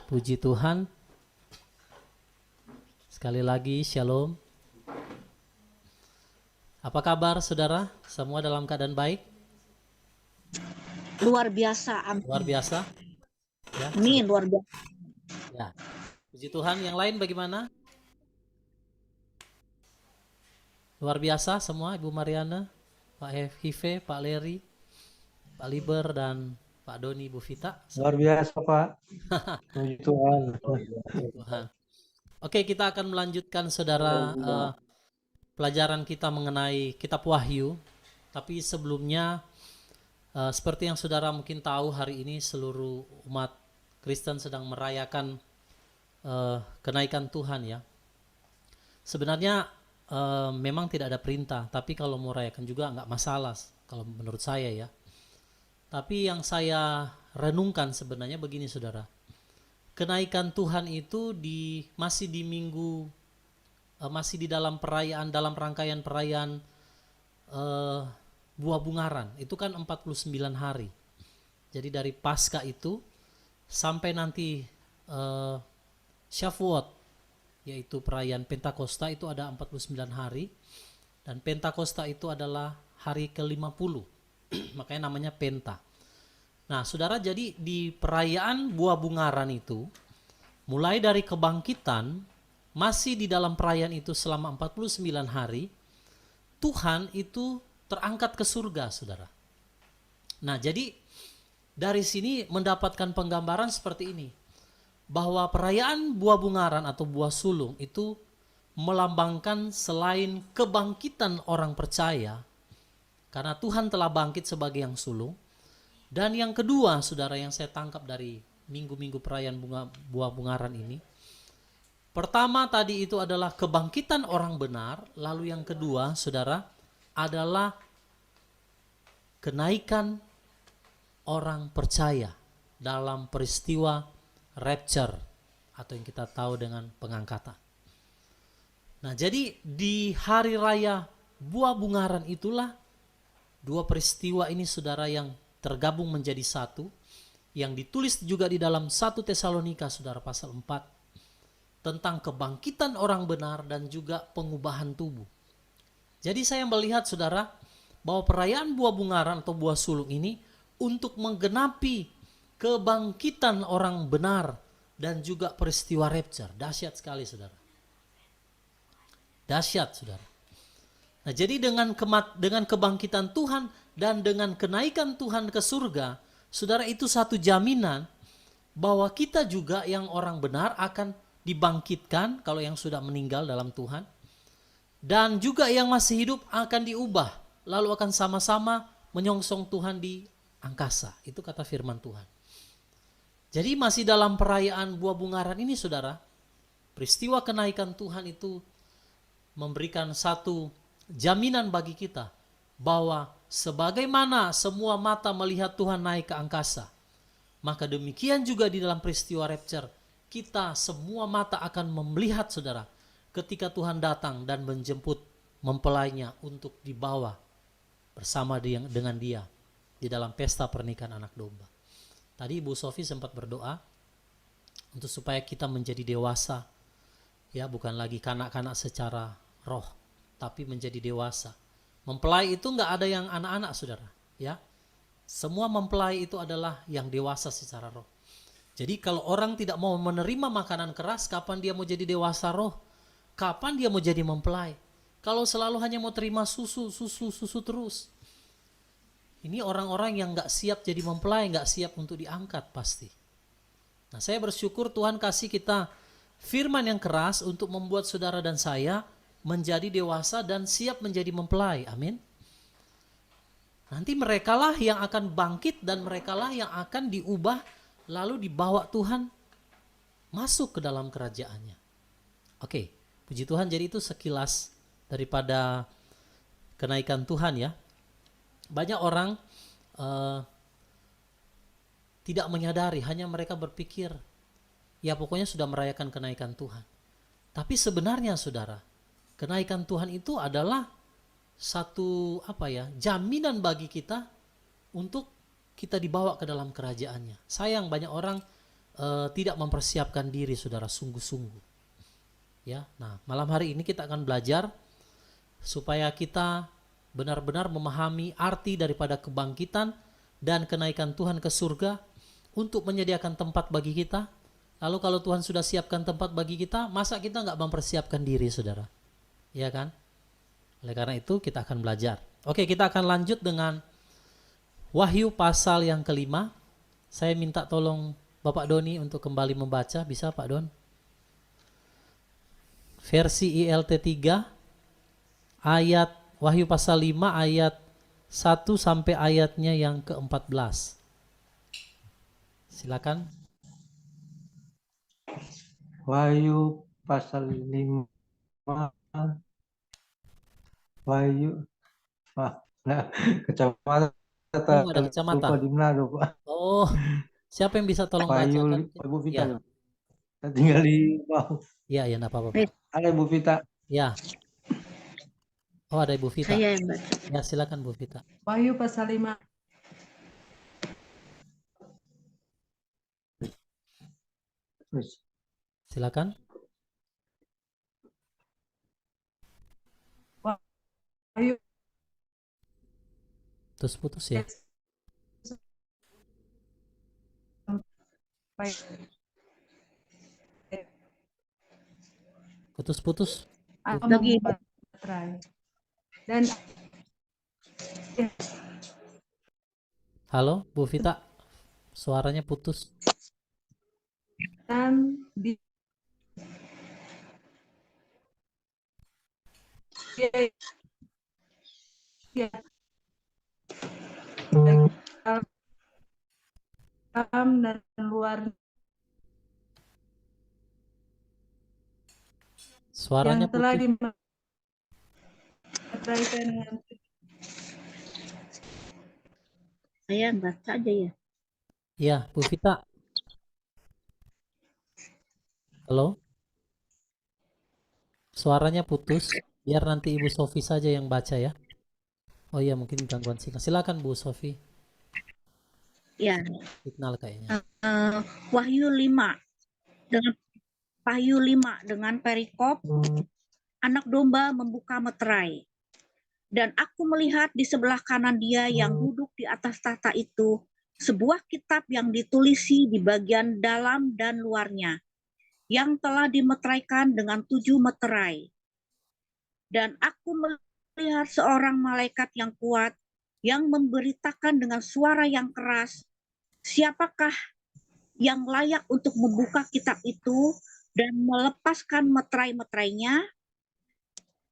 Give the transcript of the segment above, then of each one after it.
Puji Tuhan. Sekali lagi shalom. Apa kabar saudara? Semua dalam keadaan baik? Luar biasa, amin. Luar biasa? Ya, Amin, luar biasa. ya. Puji Tuhan. Yang lain bagaimana? Luar biasa semua, Ibu Mariana, Pak Hive, Pak Leri, Pak Liber, dan Pak Doni, Bu Vita. Luar biasa Pak. Puji Tuhan. Puji Tuhan. Oke, kita akan melanjutkan saudara pelajaran kita mengenai kitab Wahyu. Tapi sebelumnya seperti yang saudara mungkin tahu, hari ini seluruh umat Kristen sedang merayakan kenaikan Tuhan ya. Sebenarnya memang tidak ada perintah, tapi kalau mau rayakan juga nggak masalah kalau menurut saya ya. Tapi yang saya renungkan sebenarnya begini saudara. Kenaikan Tuhan itu masih di minggu, masih di dalam perayaan, dalam rangkaian perayaan Buah Bungaran. Itu kan 49 hari. Jadi dari Paskah itu sampai nanti Shavuot, yaitu perayaan Pentakosta, itu ada 49 hari. Dan Pentakosta itu adalah hari ke-50. Makanya namanya Penta. Nah saudara, jadi di perayaan Buah Bungaran itu, mulai dari kebangkitan, masih di dalam perayaan itu selama 49 hari, Tuhan itu terangkat ke surga saudara. Nah jadi dari sini mendapatkan penggambaran seperti ini, bahwa perayaan Buah Bungaran atau buah sulung itu melambangkan selain kebangkitan orang percaya, karena Tuhan telah bangkit sebagai yang sulung. Dan yang kedua saudara, yang saya tangkap dari minggu-minggu perayaan Buah Bungaran ini, pertama tadi itu adalah kebangkitan orang benar. Lalu yang kedua saudara adalah kenaikan orang percaya dalam peristiwa rapture, atau yang kita tahu dengan pengangkatan. Nah jadi di hari raya Buah Bungaran itulah dua peristiwa ini saudara yang tergabung menjadi satu, yang ditulis juga di dalam 1 Tesalonika saudara pasal 4 tentang kebangkitan orang benar dan juga pengubahan tubuh. Jadi saya melihat saudara bahwa perayaan Buah Bungaran atau buah sulung ini untuk menggenapi kebangkitan orang benar dan juga peristiwa rapture. Dahsyat sekali saudara. Dahsyat saudara. Nah jadi dengan kebangkitan Tuhan dan dengan kenaikan Tuhan ke surga, saudara, itu satu jaminan bahwa kita juga yang orang benar akan dibangkitkan kalau yang sudah meninggal dalam Tuhan. Dan juga yang masih hidup akan diubah, lalu akan sama-sama menyongsong Tuhan di angkasa. Itu kata firman Tuhan. Jadi masih dalam perayaan Buah Bungaran ini saudara, peristiwa kenaikan Tuhan itu memberikan satu jaminan bagi kita bahwa sebagaimana semua mata melihat Tuhan naik ke angkasa, maka demikian juga di dalam peristiwa rapture kita semua mata akan melihat saudara ketika Tuhan datang dan menjemput mempelainya untuk dibawa bersama dengan dia di dalam pesta pernikahan anak domba. Tadi Ibu Sofi sempat berdoa untuk supaya kita menjadi dewasa, ya, bukan lagi kanak-kanak secara roh, tapi menjadi dewasa. Mempelai itu nggak ada yang anak-anak saudara, ya. Semua mempelai itu adalah yang dewasa secara roh. Jadi kalau orang tidak mau menerima makanan keras, kapan dia mau jadi dewasa roh? Kapan dia mau jadi mempelai? Kalau selalu hanya mau terima susu terus. Ini orang-orang yang nggak siap jadi mempelai, nggak siap untuk diangkat pasti. Nah saya bersyukur Tuhan kasih kita firman yang keras untuk membuat saudara dan saya menjadi dewasa dan siap menjadi mempelai. Amin. Nanti merekalah yang akan bangkit dan merekalah yang akan diubah lalu dibawa Tuhan masuk ke dalam kerajaannya. Oke, puji Tuhan. Jadi itu sekilas daripada kenaikan Tuhan ya. Banyak orang tidak menyadari, hanya mereka berpikir ya pokoknya sudah merayakan kenaikan Tuhan. Tapi sebenarnya saudara, kenaikan Tuhan itu adalah satu jaminan bagi kita untuk kita dibawa ke dalam kerajaannya. Sayang banyak orang tidak mempersiapkan diri, saudara, sungguh-sungguh. Ya, nah malam hari ini kita akan belajar supaya kita benar-benar memahami arti daripada kebangkitan dan kenaikan Tuhan ke surga untuk menyediakan tempat bagi kita. Lalu kalau Tuhan sudah siapkan tempat bagi kita, masa kita nggak mempersiapkan diri, saudara? Ya kan? Oleh karena itu kita akan belajar. Oke, kita akan lanjut dengan Wahyu pasal yang kelima. Saya minta tolong Bapak Doni untuk kembali membaca, bisa Pak Don? Versi ILT 3 ayat Wahyu pasal 5 ayat 1 sampai ayatnya yang ke-14. Silakan. Wahyu pasal 5. Wahyu. Nah, kacamata Oh, nggak ada kacamata. lupa di Manado, Pak. Oh, siapa yang bisa tolong bacakan? Wahyu, Ibu Vita. Ya, Saya tinggal di bawah. ya, enggak apa-apa, Pak. Ada Ibu Vita. Ya. Oh, ada Ibu Vita. Saya yang baca. Ya, silakan Bu Vita. Wahyu pasal 5. Terus. Silakan. Wahyu Terus putus ya. Putus-putus. bagi baterai. Dan Halo, Bu Vita. Suaranya putus. di ya, dalam dan luar Suaranya yang telah putus. dimateraikan dengan Saya yang baca aja ya. Ya, Bu Vita. Halo. Suaranya putus. Biar nanti Ibu Sofi saja yang baca ya. Oh iya, mungkin gangguan signal. Silakan Bu Sofi. Ya, Signal kayaknya. Wahyu 5 dengan perikop anak domba membuka meterai. Dan aku melihat di sebelah kanan dia yang duduk di atas tahta itu sebuah kitab yang ditulisi di bagian dalam dan luarnya, yang telah dimeteraikan dengan 7 meterai. Dan aku melihat seorang malaikat yang kuat yang memberitakan dengan suara yang keras, siapakah yang layak untuk membuka kitab itu dan melepaskan meterai-meterainya?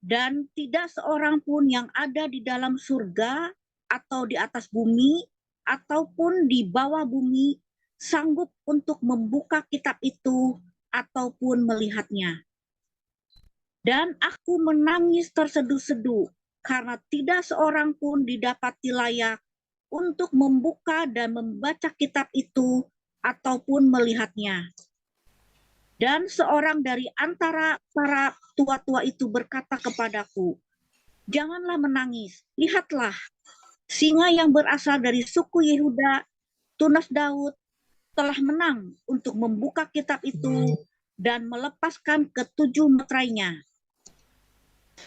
Dan tidak seorang pun yang ada di dalam surga atau di atas bumi ataupun di bawah bumi sanggup untuk membuka kitab itu ataupun melihatnya. Dan aku menangis terseduh-seduh karena tidak seorang pun didapati layak untuk membuka dan membaca kitab itu ataupun melihatnya. Dan seorang dari antara para tua-tua itu berkata kepadaku, "Janganlah menangis, lihatlah, singa yang berasal dari suku Yehuda, tunas Daud, telah menang untuk membuka kitab itu dan melepaskan ke-7 meterainya."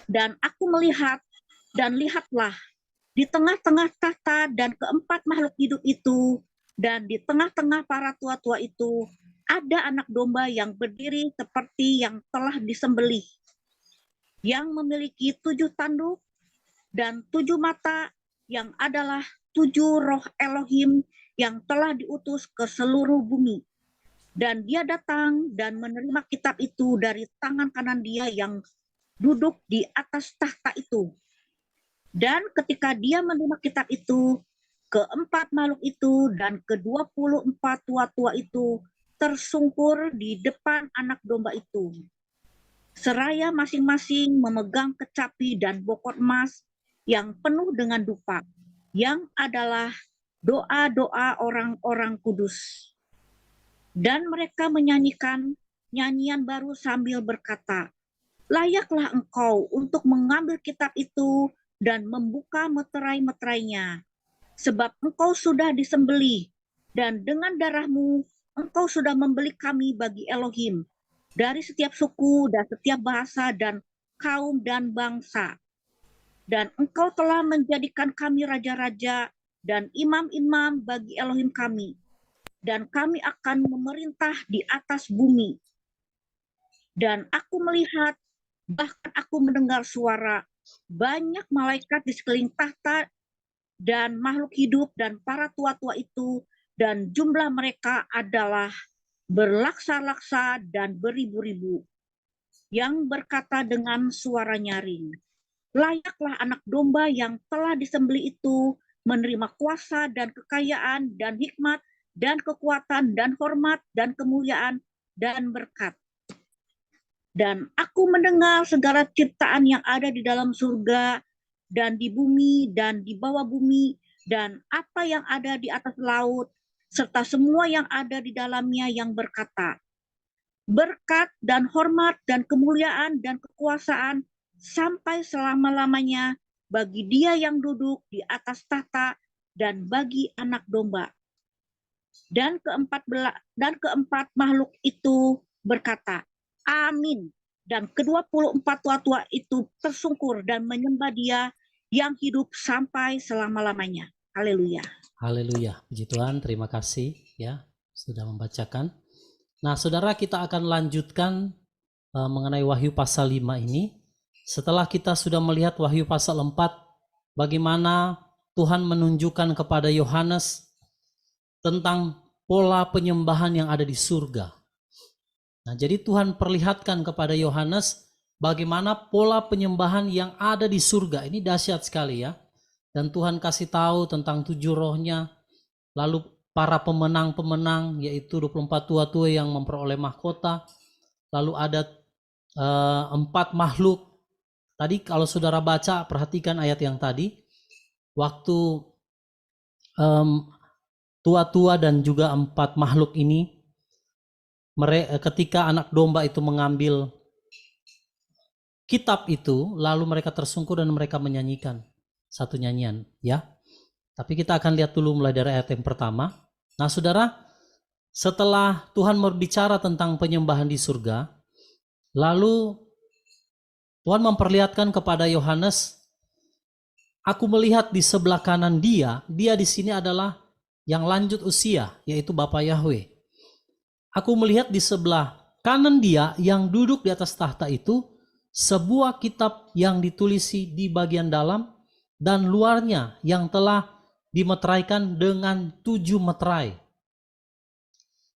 Dan aku melihat, dan lihatlah, di tengah-tengah tahta dan keempat makhluk hidup itu, dan di tengah-tengah para tua-tua itu, ada anak domba yang berdiri seperti yang telah disembelih, yang memiliki 7 tanduk dan 7 mata, yang adalah 7 roh Elohim yang telah diutus ke seluruh bumi. Dan dia datang dan menerima kitab itu dari tangan kanan dia yang duduk di atas tahta itu. Dan ketika dia menerima kitab itu, keempat makhluk itu dan ke-24 tua-tua itu tersungkur di depan anak domba itu, seraya masing-masing memegang kecapi dan bokor emas yang penuh dengan dupa, yang adalah doa-doa orang-orang kudus. Dan mereka menyanyikan nyanyian baru sambil berkata, "Layaklah engkau untuk mengambil kitab itu dan membuka meterai-meterainya, sebab engkau sudah disembelih, dan dengan darahmu Engkau sudah membeli kami bagi Elohim dari setiap suku dan setiap bahasa dan kaum dan bangsa. Dan Engkau telah menjadikan kami raja-raja dan imam-imam bagi Elohim kami. Dan kami akan memerintah di atas bumi. Dan aku melihat, bahkan aku mendengar suara banyak malaikat di sekeliling tahta dan makhluk hidup dan para tua-tua itu, dan jumlah mereka adalah berlaksa-laksa dan beribu-ribu, yang berkata dengan suara nyaring, layaklah anak domba yang telah disembelih itu menerima kuasa dan kekayaan dan hikmat dan kekuatan dan hormat dan kemuliaan dan berkat. Dan aku mendengar segala ciptaan yang ada di dalam surga dan di bumi dan di bawah bumi dan apa yang ada di atas laut serta semua yang ada di dalamnya yang berkata, berkat dan hormat dan kemuliaan dan kekuasaan sampai selama-lamanya bagi Dia yang duduk di atas tahta dan bagi anak domba. Dan keempat makhluk itu berkata, amin. Dan ke-24 tua-tua itu tersungkur dan menyembah Dia yang hidup sampai selama-lamanya. Haleluya. Haleluya. Puji Tuhan, terima kasih ya sudah membacakan. Nah, saudara, kita akan lanjutkan mengenai Wahyu pasal 5 ini. Setelah kita sudah melihat Wahyu pasal 4, bagaimana Tuhan menunjukkan kepada Yohanes tentang pola penyembahan yang ada di surga. Nah, jadi Tuhan perlihatkan kepada Yohanes bagaimana pola penyembahan yang ada di surga. Ini dahsyat sekali ya. Dan Tuhan kasih tahu tentang 7 rohnya, lalu para pemenang-pemenang, yaitu 24 tua-tua yang memperoleh mahkota, lalu ada 4 makhluk. Tadi kalau saudara baca, perhatikan ayat yang tadi, waktu tua-tua dan juga 4 makhluk ini, ketika anak domba itu mengambil kitab itu, lalu mereka tersungkur dan mereka menyanyikan satu nyanyian ya. Tapi kita akan lihat dulu mulai dari ayat yang pertama. Nah, saudara, setelah Tuhan berbicara tentang penyembahan di surga, lalu Tuhan memperlihatkan kepada Yohanes, aku melihat di sebelah kanan dia di sini adalah yang lanjut usia, yaitu Bapa Yahweh. Aku melihat di sebelah kanan dia yang duduk di atas tahta itu, sebuah kitab yang ditulisi di bagian dalam dan luarnya yang telah dimeteraikan dengan 7 meterai.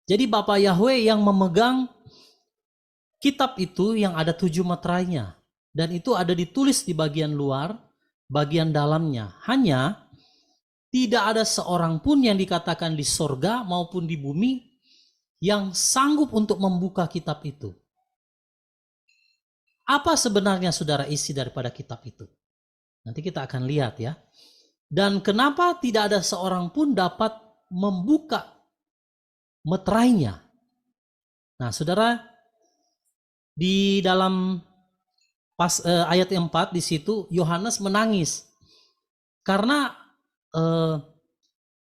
Jadi Bapa Yahweh yang memegang kitab itu yang ada 7 meterainya. Dan itu ada ditulis di bagian luar, bagian dalamnya. Hanya tidak ada seorang pun yang dikatakan di sorga maupun di bumi yang sanggup untuk membuka kitab itu. Apa sebenarnya saudara isi daripada kitab itu? Nanti kita akan lihat ya. Dan kenapa tidak ada seorang pun dapat membuka meterainya? Nah, saudara, di dalam ayat 4 di situ Yohanes menangis karena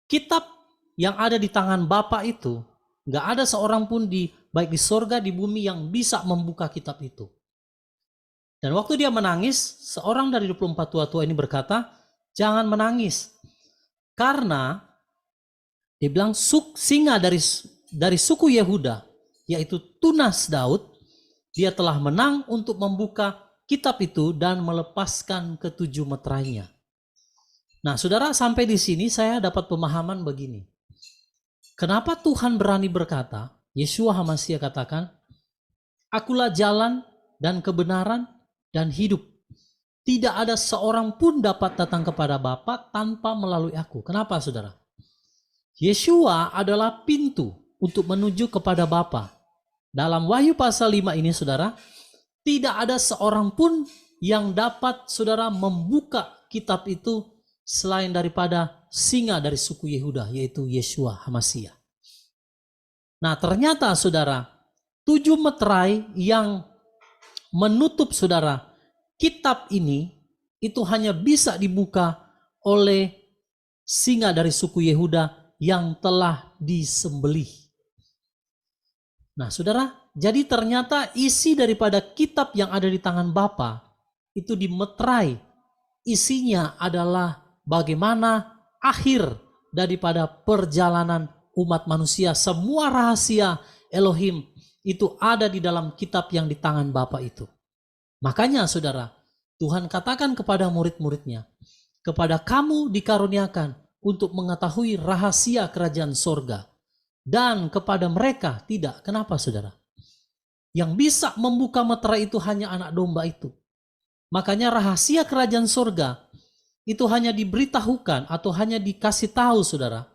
kitab yang ada di tangan Bapa itu nggak ada seorang pun baik di sorga di bumi yang bisa membuka kitab itu. Dan waktu dia menangis, seorang dari 24 tua-tua ini berkata, jangan menangis. Karena dia bilang singa dari suku Yehuda, yaitu tunas Daud, dia telah menang untuk membuka kitab itu dan melepaskan ke-7 meterainya. Nah, saudara, sampai di sini saya dapat pemahaman begini. Kenapa Tuhan berani berkata, Yeshua HaMashiach katakan, akulah jalan dan kebenaran dan hidup. Tidak ada seorang pun dapat datang kepada Bapa tanpa melalui aku. Kenapa, saudara? Yeshua adalah pintu untuk menuju kepada Bapa. Dalam Wahyu pasal 5 ini, saudara, tidak ada seorang pun yang dapat, saudara, membuka kitab itu selain daripada singa dari suku Yehuda, yaitu Yeshua HaMashiach. Nah, ternyata, saudara, 7 meterai yang menutup, saudara, kitab ini itu hanya bisa dibuka oleh singa dari suku Yehuda yang telah disembelih. Nah, saudara, jadi ternyata isi daripada kitab yang ada di tangan Bapa itu dimeterai. Isinya adalah bagaimana akhir daripada perjalanan umat manusia. Semua rahasia Elohim itu ada di dalam kitab yang di tangan Bapa itu. Makanya saudara, Tuhan katakan kepada murid-muridnya, kepada kamu dikaruniakan untuk mengetahui rahasia kerajaan sorga. Dan kepada mereka tidak. Kenapa saudara? Yang bisa membuka meterai itu hanya anak domba itu. Makanya rahasia kerajaan sorga itu hanya diberitahukan atau hanya dikasih tahu saudara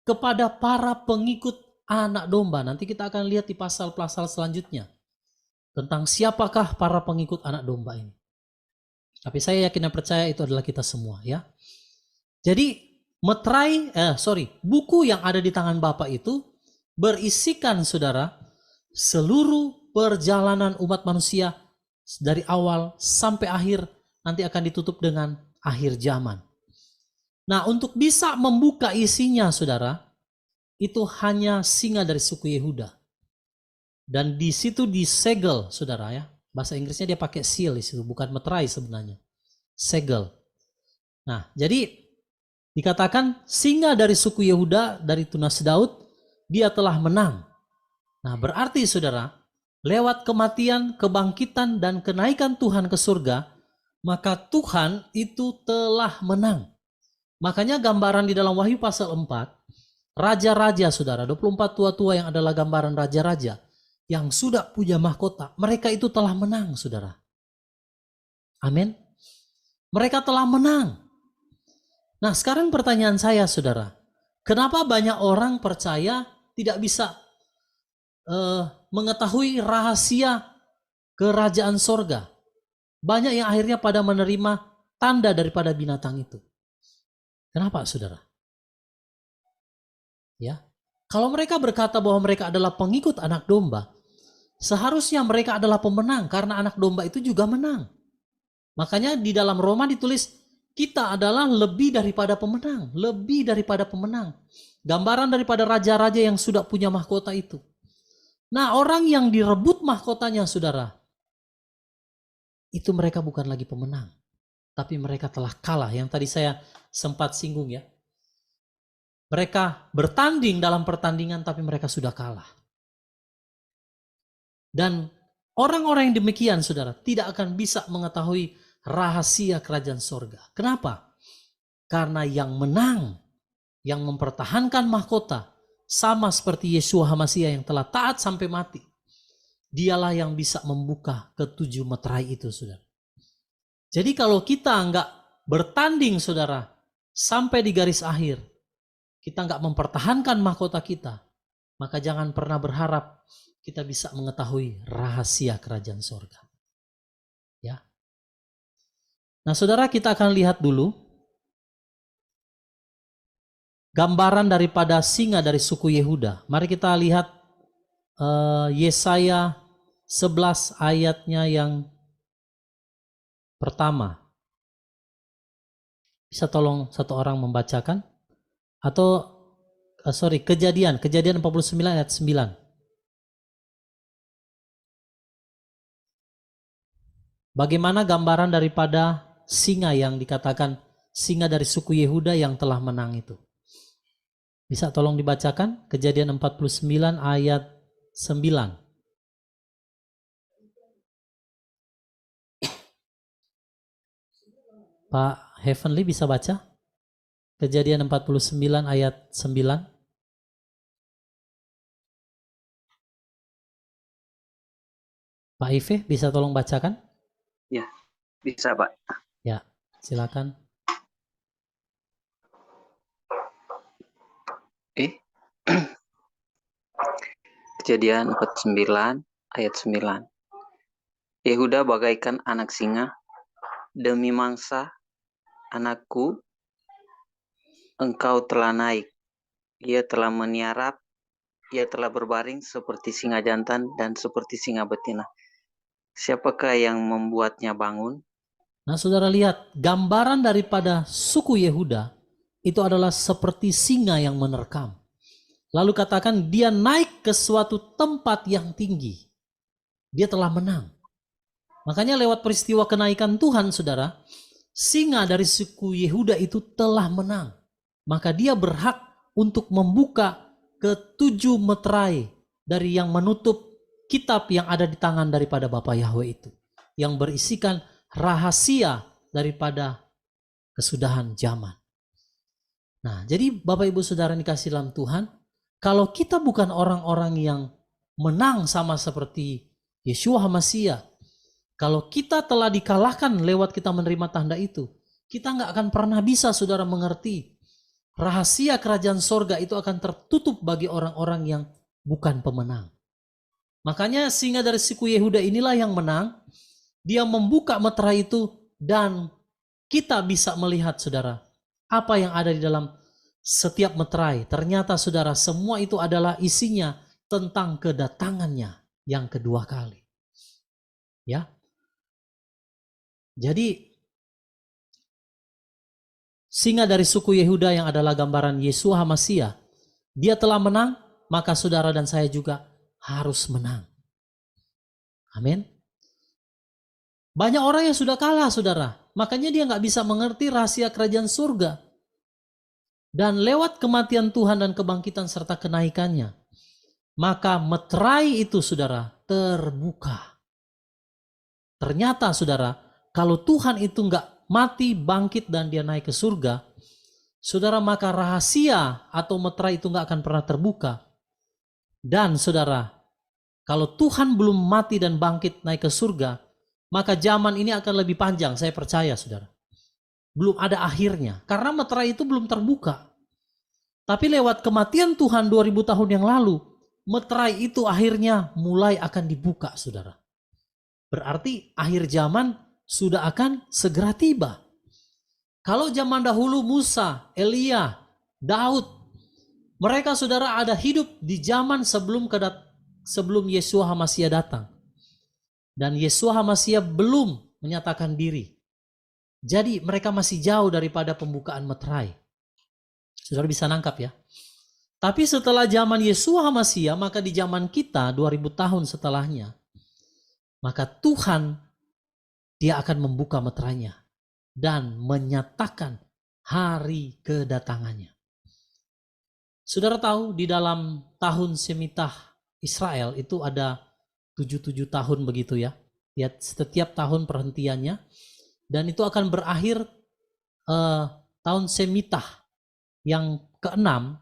kepada para pengikut anak domba. Nanti kita akan lihat di pasal-pasal selanjutnya tentang siapakah para pengikut anak domba ini. Tapi saya yakin dan percaya itu adalah kita semua ya. Jadi buku yang ada di tangan Bapa itu berisikan saudara seluruh perjalanan umat manusia dari awal sampai akhir, nanti akan ditutup dengan akhir zaman. Nah, untuk bisa membuka isinya saudara, itu hanya singa dari suku Yehuda. Dan di situ disegel saudara ya. Bahasa Inggrisnya dia pakai seal di situ, bukan meterai sebenarnya. Segel. Nah, jadi dikatakan singa dari suku Yehuda, dari tunas Daud, dia telah menang. Nah, berarti saudara, lewat kematian, kebangkitan, dan kenaikan Tuhan ke surga, maka Tuhan itu telah menang. Makanya gambaran di dalam Wahyu pasal 4, raja-raja saudara, 24 tua-tua yang adalah gambaran raja-raja, yang sudah punya mahkota, mereka itu telah menang saudara. Amin. Mereka telah menang. Nah, sekarang pertanyaan saya saudara, kenapa banyak orang percaya tidak bisa mengetahui rahasia kerajaan sorga? Banyak yang akhirnya pada menerima tanda daripada binatang itu. Kenapa saudara? Ya, kalau mereka berkata bahwa mereka adalah pengikut anak domba, seharusnya mereka adalah pemenang karena anak domba itu juga menang. Makanya di dalam Roma ditulis kita adalah lebih daripada pemenang, lebih daripada pemenang. Gambaran daripada raja-raja yang sudah punya mahkota itu. Nah, orang yang direbut mahkotanya saudara, itu mereka bukan lagi pemenang, tapi mereka telah kalah. Yang tadi saya sempat singgung ya. Mereka bertanding dalam pertandingan tapi mereka sudah kalah. Dan orang-orang yang demikian saudara tidak akan bisa mengetahui rahasia kerajaan sorga. Kenapa? Karena yang menang, yang mempertahankan mahkota, sama seperti Yeshua HaMasyiah yang telah taat sampai mati. Dialah yang bisa membuka ketujuh meterai itu saudara. Jadi kalau kita enggak bertanding saudara sampai di garis akhir, kita enggak mempertahankan mahkota kita, maka jangan pernah berharap kita bisa mengetahui rahasia kerajaan sorga. Ya. Nah saudara, kita akan lihat dulu gambaran daripada singa dari suku Yehuda. Mari kita lihat Yesaya 11 ayatnya yang pertama. Bisa tolong satu orang membacakan? Atau Kejadian 49 ayat 9. Bagaimana gambaran daripada singa yang dikatakan singa dari suku Yehuda yang telah menang itu? Bisa tolong dibacakan? Kejadian 49 ayat 9. Pak Heavenly bisa baca? Kejadian 49 ayat 9. Pak Ife bisa tolong bacakan? Ya, bisa Pak. Ya, silakan. Oke. Kejadian 49 ayat 9. Yehuda bagaikan anak singa, demi mangsa anakku, engkau telah naik. Ia telah meniarap, ia telah berbaring seperti singa jantan dan seperti singa betina. Siapakah yang membuatnya bangun? Nah saudara lihat, gambaran daripada suku Yehuda itu adalah seperti singa yang menerkam. Lalu katakan dia naik ke suatu tempat yang tinggi. Dia telah menang. Makanya lewat peristiwa kenaikan Tuhan, saudara, singa dari suku Yehuda itu telah menang. Maka dia berhak untuk membuka ke-7 meterai dari yang menutup kitab yang ada di tangan daripada Bapa Yahweh itu. Yang berisikan rahasia daripada kesudahan zaman. Nah, jadi Bapak Ibu Saudara yang dikasih dalam Tuhan, kalau kita bukan orang-orang yang menang sama seperti Yeshua HaMasyiah, kalau kita telah dikalahkan lewat kita menerima tanda itu, kita nggak akan pernah bisa, saudara, mengerti rahasia kerajaan sorga itu akan tertutup bagi orang-orang yang bukan pemenang. Makanya singa dari suku Yehuda inilah yang menang. Dia membuka meterai itu dan kita bisa melihat, saudara, apa yang ada di dalam setiap meterai. Ternyata, saudara, semua itu adalah isinya tentang kedatangannya yang kedua kali. Ya. Jadi singa dari suku Yehuda yang adalah gambaran Yeshua HaMasyiah, dia telah menang, maka saudara dan saya juga harus menang. Amin. Banyak orang yang sudah kalah, saudara. Makanya dia nggak bisa mengerti rahasia kerajaan surga. Dan lewat kematian Tuhan dan kebangkitan serta kenaikannya, maka meterai itu, saudara, terbuka. Ternyata, saudara, kalau Tuhan itu nggak mati, bangkit, dan dia naik ke surga, saudara, maka rahasia atau meterai itu nggak akan pernah terbuka. Dan saudara, kalau Tuhan belum mati dan bangkit naik ke surga, maka zaman ini akan lebih panjang, saya percaya, saudara. Belum ada akhirnya, karena meterai itu belum terbuka. Tapi lewat kematian Tuhan 2000 tahun yang lalu, meterai itu akhirnya mulai akan dibuka, saudara. Berarti akhir zaman sudah akan segera tiba. Kalau zaman dahulu Musa, Elia, Daud, mereka, saudara, ada hidup di zaman sebelum Yeshua HaMasyiah datang. Dan Yeshua HaMasyiah belum menyatakan diri. Jadi mereka masih jauh daripada pembukaan meterai. Saudara bisa nangkap ya. Tapi setelah zaman Yeshua HaMasyiah, maka di zaman kita 2000 tahun setelahnya, maka Tuhan, dia akan membuka meterainya dan menyatakan hari kedatangannya. Saudara tahu di dalam tahun Semitah Israel itu ada 77 tahun begitu ya. Lihat setiap tahun perhentiannya. Dan itu akan berakhir tahun Semitah yang ke-6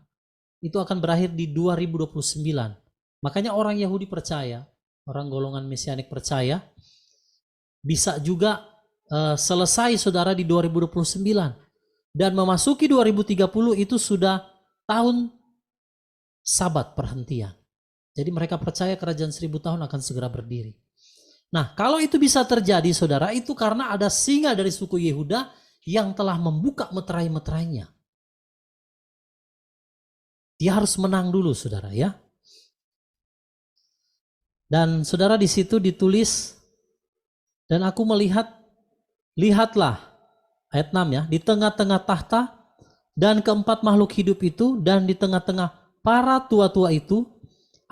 itu akan berakhir di 2029. Makanya orang Yahudi percaya, orang golongan Mesianik percaya, bisa juga selesai, saudara, di 2029. Dan memasuki 2030 itu sudah tahun Sabat perhentian. Jadi mereka percaya kerajaan 1000 tahun akan segera berdiri. Nah, kalau itu bisa terjadi, saudara, itu karena ada singa dari suku Yehuda yang telah membuka meterai-meterainya. Dia harus menang dulu, saudara, ya. Dan saudara, di situ ditulis, dan aku melihat, lihatlah, ayat 6 ya, di tengah-tengah tahta dan keempat makhluk hidup itu, dan di tengah-tengah para tua-tua itu,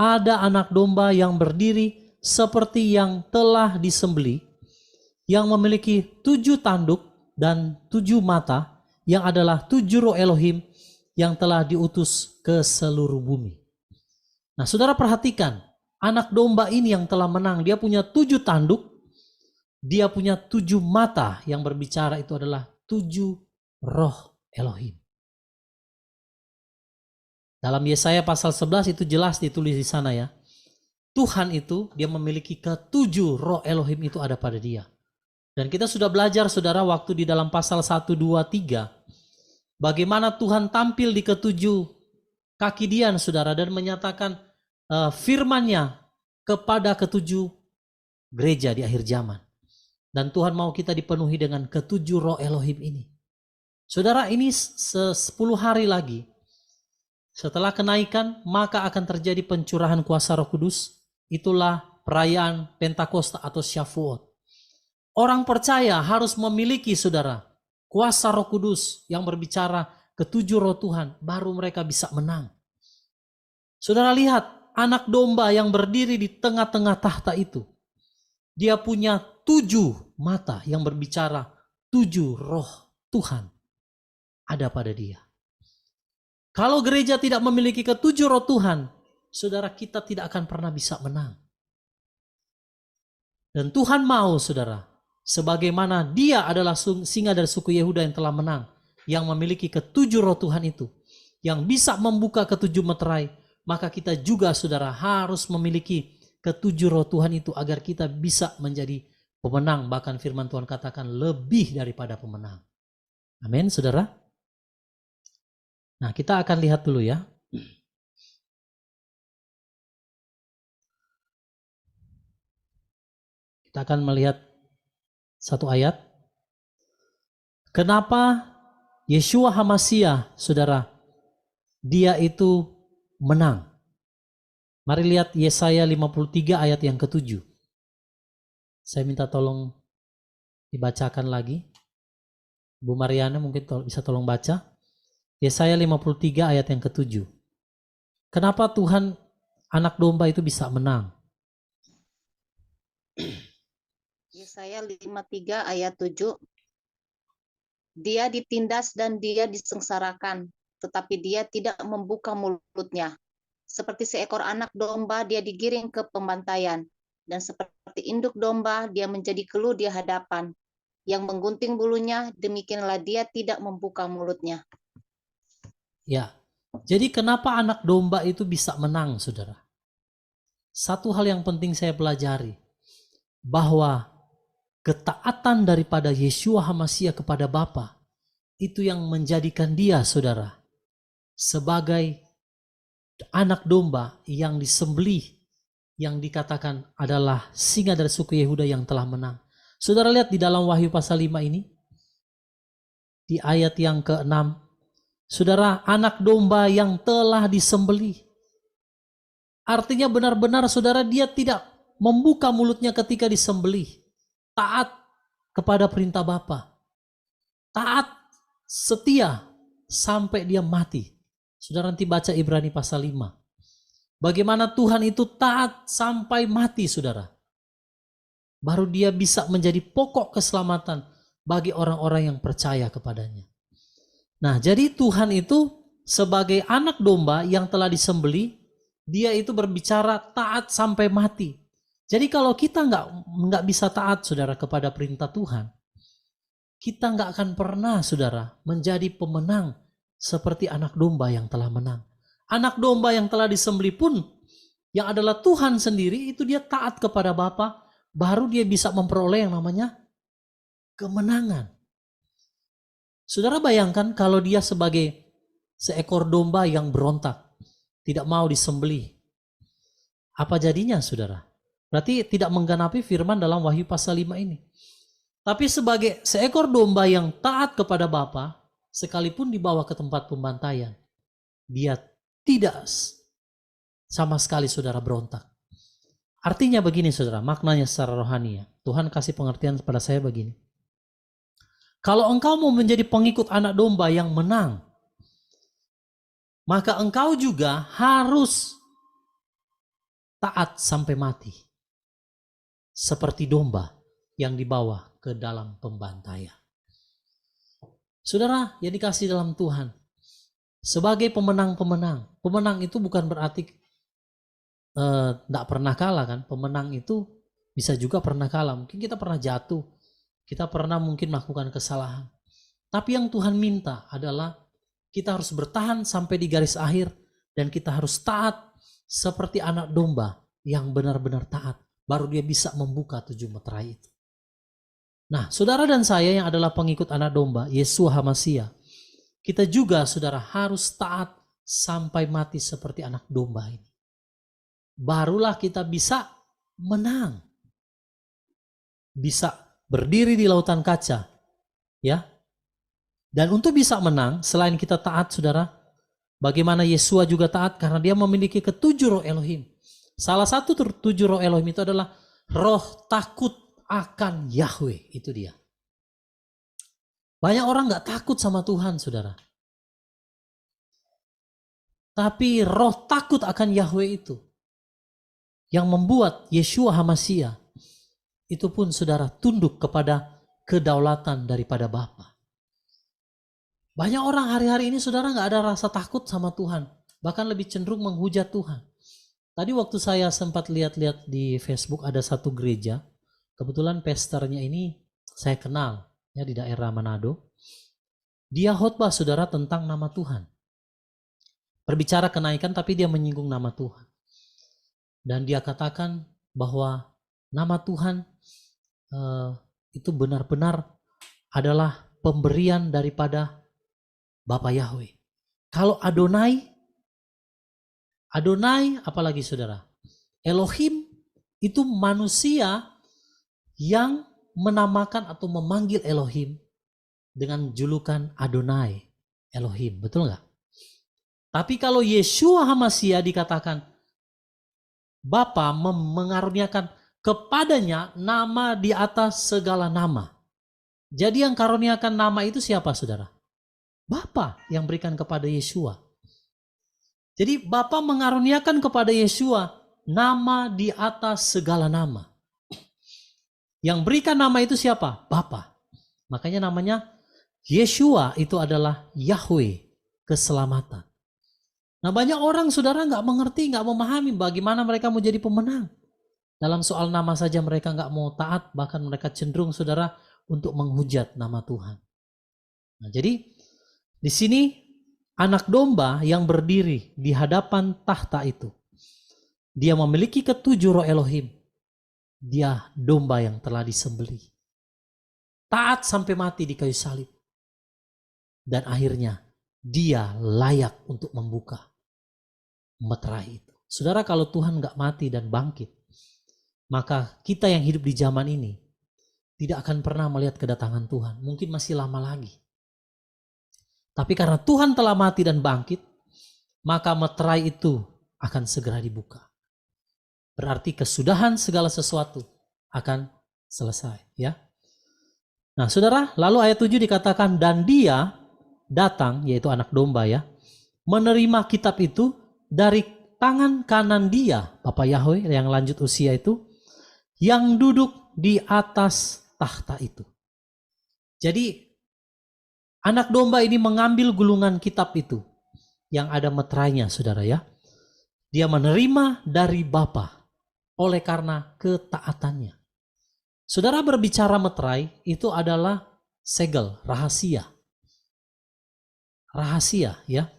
ada anak domba yang berdiri seperti yang telah disembelih, yang memiliki 7 tanduk dan 7 mata, yang adalah 7 roh Elohim yang telah diutus ke seluruh bumi. Nah, saudara perhatikan, anak domba ini yang telah menang, dia punya 7 tanduk, dia punya 7 mata, yang berbicara itu adalah 7 roh Elohim. Dalam Yesaya pasal 11 itu jelas ditulis di sana ya. Tuhan itu dia memiliki ke-7 roh Elohim itu ada pada dia. Dan kita sudah belajar, saudara, waktu di dalam pasal 1, 2, 3. Bagaimana Tuhan tampil di ke-7 kaki Dian, saudara, dan menyatakan firman-Nya kepada ke-7 gereja di akhir zaman. Dan Tuhan mau kita dipenuhi dengan ke-7 roh Elohim ini. Saudara, ini 10 hari lagi setelah kenaikan, maka akan terjadi pencurahan kuasa Roh Kudus. Itulah perayaan Pentakosta atau Syafuot. Orang percaya harus memiliki, saudara, kuasa Roh Kudus yang berbicara ke-7 roh Tuhan, baru mereka bisa menang. Saudara lihat, anak domba yang berdiri di tengah-tengah tahta itu, dia punya 7 mata yang berbicara, 7 roh Tuhan ada pada dia. Kalau gereja tidak memiliki ke-7 roh Tuhan, saudara, kita tidak akan pernah bisa menang. Dan Tuhan mau, saudara, sebagaimana dia adalah singa dari suku Yehuda yang telah menang, yang memiliki ke-7 roh Tuhan itu, yang bisa membuka ke-7 meterai, maka kita juga, saudara, harus memiliki ke-7 roh Tuhan itu agar kita bisa menjadi pemenang. Bahkan firman Tuhan katakan lebih daripada pemenang. Amin, saudara. Nah, kita akan lihat dulu ya. Kita akan melihat satu ayat. Kenapa Yeshua HaMashiach, saudara, dia itu menang. Mari lihat Yesaya 53 ayat yang ke-7. Saya minta tolong dibacakan lagi. Bu Mariana mungkin bisa tolong baca. Yesaya 53 ayat yang ke-7. Kenapa Tuhan anak domba itu bisa menang? Yesaya 53 ayat 7. Dia ditindas dan dia disengsarakan, tetapi dia tidak membuka mulutnya. Seperti seekor anak domba dia digiring ke pembantaian, dan seperti induk domba dia menjadi keluh di hadapan. Yang menggunting bulunya, demikianlah dia tidak membuka mulutnya. Ya, jadi kenapa anak domba itu bisa menang, saudara? Satu hal yang penting saya pelajari, bahwa ketaatan daripada Yeshua HaMashiach kepada Bapa itu yang menjadikan dia, saudara, sebagai anak domba yang disembelih, yang dikatakan adalah singa dari suku Yehuda yang telah menang. Saudara lihat di dalam Wahyu pasal 5 ini, di ayat yang ke-6, saudara, anak domba yang telah disembelih. Artinya benar-benar, saudara, dia tidak membuka mulutnya ketika disembelih. Taat kepada perintah Bapa. Taat, setia sampai dia mati. Saudara nanti baca Ibrani pasal 5. Bagaimana Tuhan itu taat sampai mati, saudara. Baru dia bisa menjadi pokok keselamatan bagi orang-orang yang percaya kepadanya. Nah, jadi Tuhan itu sebagai anak domba yang telah disembelih, dia itu berbicara taat sampai mati. Jadi kalau kita nggak bisa taat, saudara, kepada perintah Tuhan, kita nggak akan pernah, saudara, menjadi pemenang seperti anak domba yang telah menang. Anak domba yang telah disembelih pun, yang adalah Tuhan sendiri, itu dia taat kepada Bapa, baru dia bisa memperoleh yang namanya kemenangan. Saudara bayangkan kalau dia sebagai seekor domba yang berontak, tidak mau disembelih. Apa jadinya, saudara? Berarti tidak menggenapi firman dalam Wahyu pasal 5 ini. Tapi sebagai seekor domba yang taat kepada Bapa, sekalipun dibawa ke tempat pembantaian, dia tidak sama sekali, saudara, berontak. Artinya begini, saudara, maknanya secara rohani ya. Tuhan kasih pengertian kepada saya begini. Kalau engkau mau menjadi pengikut anak domba yang menang, maka engkau juga harus taat sampai mati. Seperti domba yang dibawa ke dalam pembantaian. Saudara yang dikasih dalam Tuhan, sebagai pemenang-pemenang, pemenang itu bukan berarti tidak pernah kalah kan. Pemenang itu bisa juga pernah kalah. Mungkin kita pernah jatuh, kita pernah mungkin melakukan kesalahan. Tapi yang Tuhan minta adalah kita harus bertahan sampai di garis akhir, dan kita harus taat seperti anak domba yang benar-benar taat. Baru dia bisa membuka 7 meterai itu. Nah, saudara dan saya yang adalah pengikut anak domba, Yeshua HaMashiach, kita juga, saudara, harus taat sampai mati seperti anak domba ini. Barulah kita bisa menang. Bisa berdiri di lautan kaca. Ya. Dan untuk bisa menang, selain kita taat, saudara, bagaimana Yeshua juga taat karena dia memiliki ke-7 roh Elohim. Salah satu 7 roh Elohim itu adalah roh takut akan Yahweh. Itu dia. Banyak orang gak takut sama Tuhan, saudara. Tapi roh takut akan Yahweh itu yang membuat Yeshua HaMashiach itu pun saudara tunduk kepada kedaulatan daripada Bapa. Banyak orang hari-hari ini saudara nggak ada rasa takut sama Tuhan. Bahkan lebih cenderung menghujat Tuhan. Tadi waktu saya sempat lihat-lihat di Facebook ada satu gereja. Kebetulan pastornya ini saya kenal ya di daerah Manado. Dia khotbah saudara tentang nama Tuhan. Berbicara kenaikan tapi dia menyinggung nama Tuhan. Dan dia katakan bahwa nama Tuhan itu benar-benar adalah pemberian daripada Bapa Yahweh. Kalau Adonai apalagi saudara? Elohim itu manusia yang menamakan atau memanggil Elohim dengan julukan Adonai, Elohim, betul nggak? Tapi kalau Yeshua HaMashiach dikatakan Bapa mengaruniakan kepadanya nama di atas segala nama. Jadi yang karuniakan nama itu siapa saudara? Bapa yang berikan kepada Yeshua. Jadi Bapa mengaruniakan kepada Yeshua nama di atas segala nama. Yang berikan nama itu siapa? Bapa. Makanya namanya Yeshua itu adalah Yahweh, keselamatan. Nah banyak orang saudara nggak mengerti, nggak memahami bagaimana mereka mau jadi pemenang. Dalam soal nama saja mereka nggak mau taat, bahkan mereka cenderung saudara untuk menghujat nama Tuhan. Nah jadi di sini anak domba yang berdiri di hadapan tahta itu, dia memiliki ketujuh roh Elohim. Dia domba yang telah disembelih. Taat sampai mati di kayu salib. Dan akhirnya dia layak untuk membuka meterai itu. Saudara, kalau Tuhan gak mati dan bangkit, maka kita yang hidup di zaman ini tidak akan pernah melihat kedatangan Tuhan. Mungkin masih lama lagi. Tapi karena Tuhan telah mati dan bangkit, maka meterai itu akan segera dibuka. Berarti kesudahan segala sesuatu akan selesai. Ya. Nah saudara, lalu ayat 7 dikatakan, dan dia datang, yaitu anak domba ya, menerima kitab itu dari tangan kanan dia, Bapa Yahweh yang lanjut usia itu, yang duduk di atas tahta itu. Jadi anak domba ini mengambil gulungan kitab itu yang ada meterainya saudara ya. Dia menerima dari Bapa oleh karena ketaatannya. Saudara, berbicara meterai itu adalah segel, rahasia. Rahasia ya.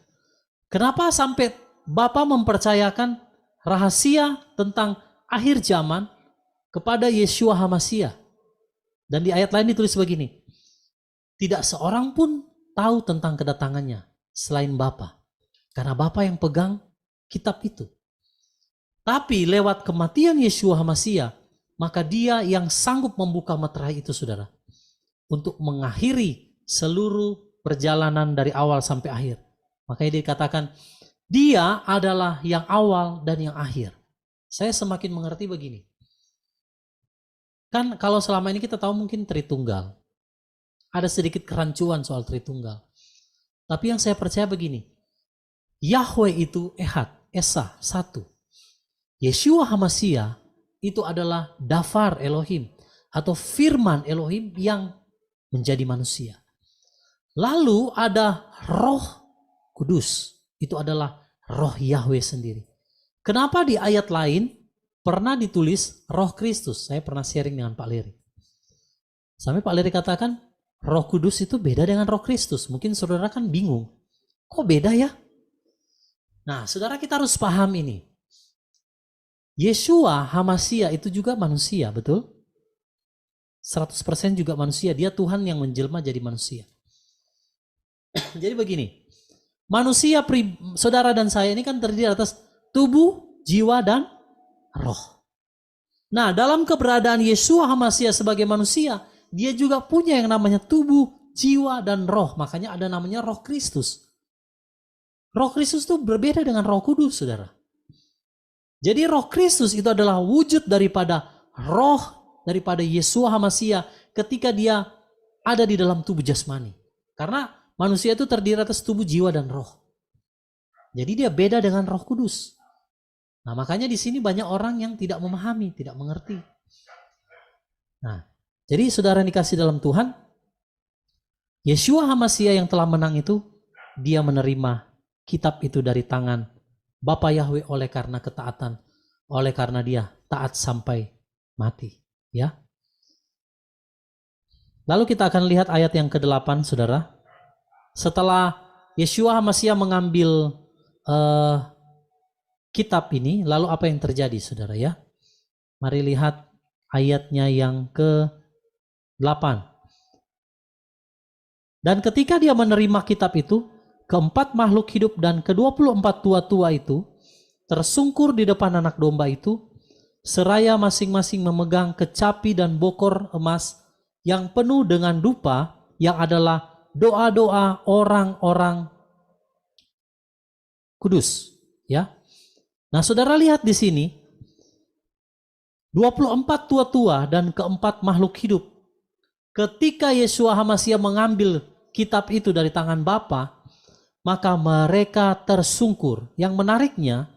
Kenapa sampai Bapa mempercayakan rahasia tentang akhir zaman kepada Yeshua HaMashiach? Dan di ayat lain ditulis begini, tidak seorang pun tahu tentang kedatangannya selain Bapa, karena Bapa yang pegang kitab itu. Tapi lewat kematian Yeshua HaMashiach, maka dia yang sanggup membuka meterai itu saudara, untuk mengakhiri seluruh perjalanan dari awal sampai akhir. Makanya dikatakan dia adalah yang awal dan yang akhir. Saya semakin mengerti begini. Kan kalau selama ini kita tahu mungkin Tritunggal. Ada sedikit kerancuan soal Tritunggal. Tapi yang saya percaya begini. Yahweh itu Ehad, Esa, satu. Yeshua HaMashiach itu adalah Dafar Elohim atau firman Elohim yang menjadi manusia. Lalu ada Roh Kudus. Itu adalah roh Yahweh sendiri. Kenapa di ayat lain pernah ditulis roh Kristus? Saya pernah sharing dengan Pak Leri. Sampai Pak Leri katakan roh kudus itu beda dengan roh Kristus. Mungkin saudara kan bingung. Kok beda ya? Nah saudara, kita harus paham ini. Yeshua HaMashiach itu juga manusia, betul? 100% juga manusia. Dia Tuhan yang menjelma jadi manusia. Jadi begini. Manusia, saudara dan saya ini kan terdiri atas tubuh, jiwa, dan roh. Nah, dalam keberadaan Yeshua HaMashiach sebagai manusia, dia juga punya yang namanya tubuh, jiwa, dan roh. Makanya ada namanya roh Kristus. Roh Kristus itu berbeda dengan roh kudus, saudara. Jadi roh Kristus itu adalah wujud daripada Yeshua HaMashiach ketika dia ada di dalam tubuh jasmani. Karena manusia itu terdiri atas tubuh, jiwa, dan roh. Jadi dia beda dengan Roh Kudus. Nah, makanya di sini banyak orang yang tidak memahami, tidak mengerti. Nah, jadi saudara yang dikasih dalam Tuhan, Yeshua HaMashiach yang telah menang itu, dia menerima kitab itu dari tangan Bapa Yahweh oleh karena ketaatan, oleh karena dia taat sampai mati. Ya. Lalu kita akan lihat ayat yang ke-8, saudara. Setelah Yeshua HaMashiach mengambil kitab ini, lalu apa yang terjadi, saudara ya? Mari lihat ayatnya yang ke-8. Dan ketika dia menerima kitab itu, keempat makhluk hidup dan ke-24 tua-tua itu tersungkur di depan anak domba itu, seraya masing-masing memegang kecapi dan bokor emas yang penuh dengan dupa, yang adalah doa-doa orang-orang kudus. Ya. Nah, saudara lihat di sini, 24 tua-tua dan keempat makhluk hidup, ketika Yeshua HaMashiach mengambil kitab itu dari tangan Bapa, maka mereka tersungkur. Yang menariknya,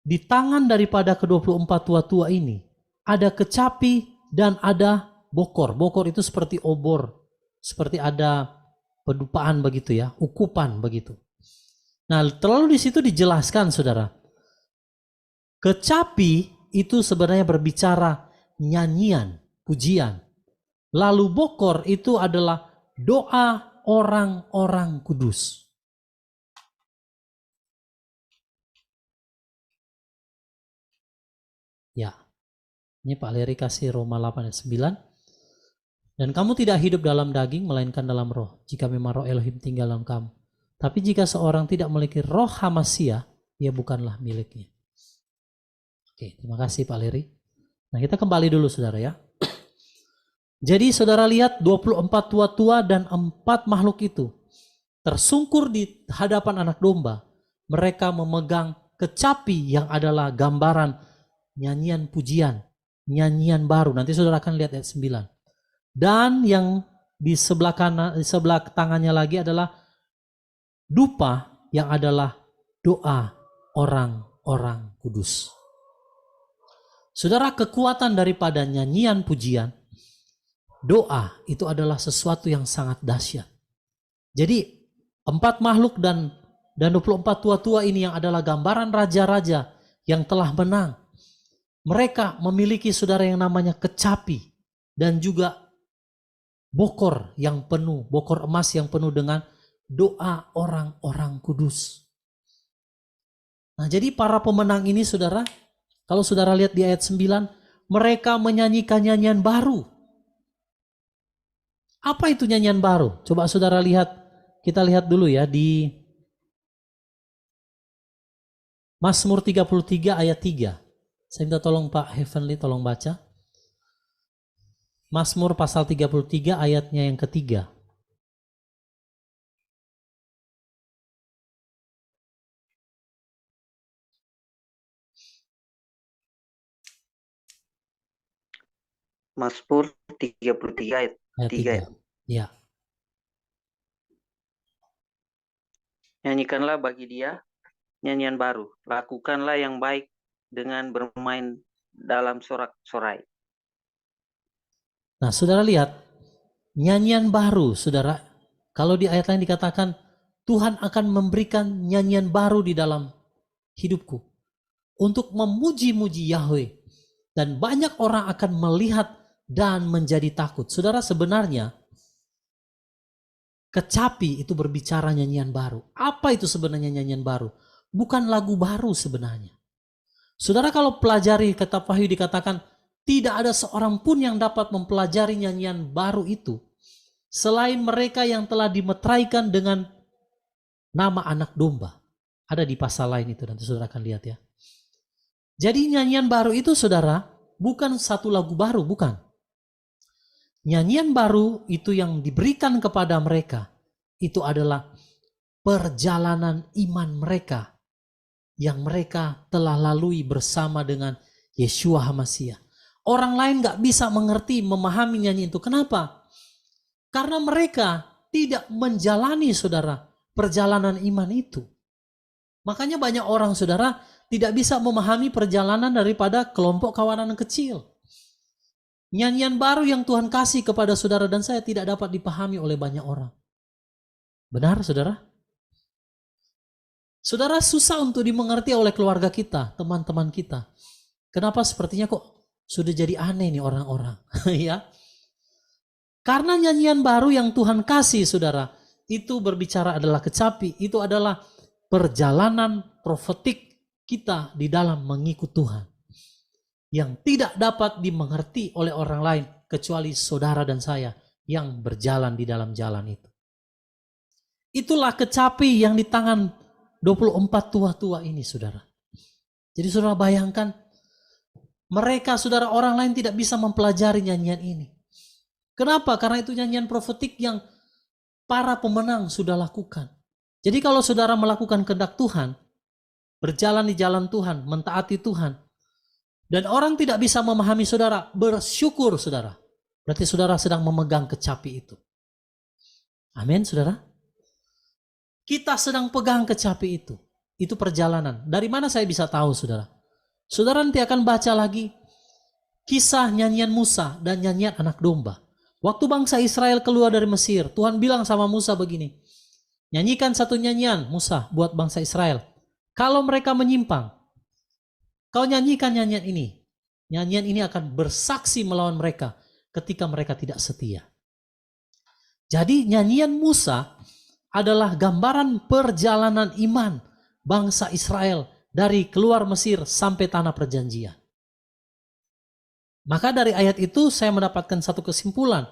di tangan daripada ke-24 tua-tua ini ada kecapi dan ada bokor. Bokor itu seperti obor, seperti ada pedupaan begitu ya, ukupan begitu. Nah, terlalu di situ dijelaskan, saudara. Kecapi itu sebenarnya berbicara nyanyian, pujian. Lalu bokor itu adalah doa orang-orang kudus. Ya, ini Pak Leri kasih Roma 8 ayat 9. Dan kamu tidak hidup dalam daging, melainkan dalam roh, jika memang roh Elohim tinggal dalam kamu. Tapi jika seorang tidak memiliki roh HaMashiach, ia bukanlah miliknya. Oke, terima kasih Pak Leri. Nah, kita kembali dulu, saudara ya. Jadi saudara lihat 24 tua-tua dan 4 makhluk itu tersungkur di hadapan anak domba. Mereka memegang kecapi yang adalah gambaran nyanyian pujian, nyanyian baru. Nanti saudara akan lihat ayat 9. Dan yang di sebelah kanan, di sebelah tangannya lagi adalah dupa yang adalah doa orang-orang kudus. Saudara, kekuatan daripada nyanyian pujian, doa itu adalah sesuatu yang sangat dahsyat. Jadi 4 makhluk dan 24 tua-tua ini yang adalah gambaran raja-raja yang telah menang. Mereka memiliki, saudara, yang namanya kecapi dan juga bokor yang penuh, bokor emas yang penuh dengan doa orang-orang kudus. Nah, jadi para pemenang ini, saudara, kalau saudara lihat di ayat 9, mereka menyanyikan nyanyian baru. Apa itu nyanyian baru? Coba saudara lihat, kita lihat dulu ya di Mazmur 33 ayat 3. Saya minta tolong Pak Heavenly tolong baca. Mazmur pasal 33 ayatnya yang ketiga. Mazmur 33 ayat 3. Ya. Nyanyikanlah bagi dia nyanyian baru. Lakukanlah yang baik dengan bermain dalam sorak-sorai. Nah, saudara lihat nyanyian baru, saudara. Kalau di ayat lain dikatakan Tuhan akan memberikan nyanyian baru di dalam hidupku untuk memuji-muji Yahweh, dan banyak orang akan melihat dan menjadi takut. Saudara, sebenarnya kecapi itu berbicara nyanyian baru. Apa itu sebenarnya nyanyian baru? Bukan lagu baru sebenarnya. Saudara, kalau pelajari kitab Wahyu dikatakan tidak ada seorang pun yang dapat mempelajari nyanyian baru itu selain mereka yang telah dimeteraikan dengan nama anak domba. Ada di pasal lain itu, nanti saudara akan lihat ya. Jadi nyanyian baru itu, saudara, bukan satu lagu baru, bukan. Nyanyian baru itu yang diberikan kepada mereka, itu adalah perjalanan iman mereka yang mereka telah lalui bersama dengan Yeshua HaMashiach. Orang lain gak bisa mengerti, memahami nyanyian itu. Kenapa? Karena mereka tidak menjalani, saudara, perjalanan iman itu. Makanya banyak orang, saudara, tidak bisa memahami perjalanan daripada kelompok kawanan kecil. Nyanyian baru yang Tuhan kasih kepada saudara dan saya tidak dapat dipahami oleh banyak orang. Benar, saudara? Saudara, susah untuk dimengerti oleh keluarga kita, teman-teman kita. Kenapa sepertinya kok sudah jadi aneh nih orang-orang? Ya. Karena nyanyian baru yang Tuhan kasih, saudara, itu berbicara adalah kecapi, itu adalah perjalanan profetik kita di dalam mengikut Tuhan. Yang tidak dapat dimengerti oleh orang lain kecuali saudara dan saya yang berjalan di dalam jalan itu. Itulah kecapi yang di tangan 24 tua-tua ini, saudara. Jadi saudara bayangkan, mereka, saudara, orang lain tidak bisa mempelajari nyanyian ini. Kenapa? Karena itu nyanyian profetik yang para pemenang sudah lakukan. Jadi kalau saudara melakukan kehendak Tuhan, berjalan di jalan Tuhan, mentaati Tuhan, dan orang tidak bisa memahami saudara, bersyukur saudara. Berarti saudara sedang memegang kecapi itu. Amin, saudara. Kita sedang pegang kecapi itu. Itu perjalanan. Dari mana saya bisa tahu, saudara? Saudara nanti akan baca lagi kisah nyanyian Musa dan nyanyian anak domba. Waktu bangsa Israel keluar dari Mesir, Tuhan bilang sama Musa begini, nyanyikan satu nyanyian, Musa, buat bangsa Israel. Kalau mereka menyimpang, kau nyanyikan nyanyian ini. Nyanyian ini akan bersaksi melawan mereka ketika mereka tidak setia. Jadi nyanyian Musa adalah gambaran perjalanan iman bangsa Israel dari keluar Mesir sampai tanah perjanjian. Maka dari ayat itu saya mendapatkan satu kesimpulan.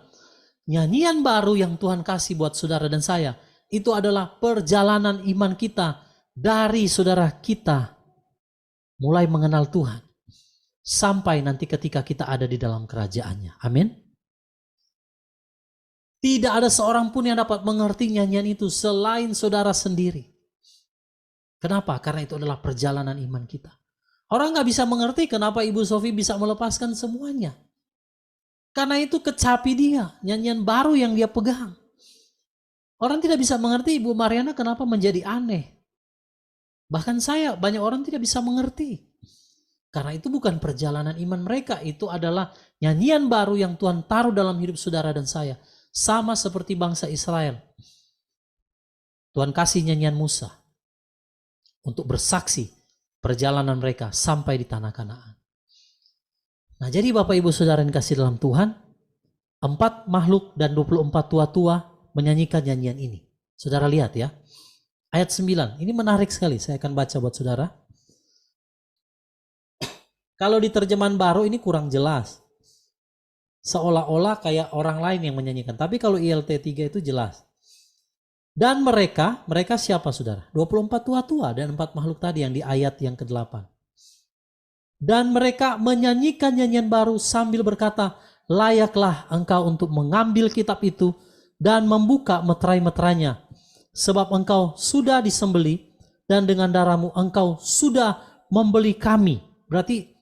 Nyanyian baru yang Tuhan kasih buat saudara dan saya, itu adalah perjalanan iman kita dari saudara kita mulai mengenal Tuhan sampai nanti ketika kita ada di dalam kerajaannya. Amin. Tidak ada seorang pun yang dapat mengerti nyanyian itu selain saudara sendiri. Kenapa? Karena itu adalah perjalanan iman kita. Orang gak bisa mengerti kenapa Ibu Sofi bisa melepaskan semuanya. Karena itu kecapi dia, nyanyian baru yang dia pegang. Orang tidak bisa mengerti Ibu Mariana kenapa menjadi aneh. Bahkan saya, banyak orang tidak bisa mengerti. Karena itu bukan perjalanan iman mereka, itu adalah nyanyian baru yang Tuhan taruh dalam hidup saudara dan saya. Sama seperti bangsa Israel. Tuhan kasih nyanyian Musa untuk bersaksi perjalanan mereka sampai di tanah Kanaan. Nah, jadi Bapak Ibu Saudara yang kasih dalam Tuhan, 4 makhluk dan 24 tua-tua menyanyikan nyanyian ini. Saudara lihat ya. Ayat 9, ini menarik sekali, saya akan baca buat saudara. Kalau di terjemahan baru ini kurang jelas. Seolah-olah kayak orang lain yang menyanyikan. Tapi kalau ILT 3 itu jelas. Dan mereka siapa saudara? 24 tua-tua dan 4 makhluk tadi yang di ayat yang ke-8. Dan mereka menyanyikan nyanyian baru sambil berkata, layaklah engkau untuk mengambil kitab itu dan membuka meterai-meterainya. Sebab engkau sudah disembeli dan dengan darahmu engkau sudah membeli kami. Berarti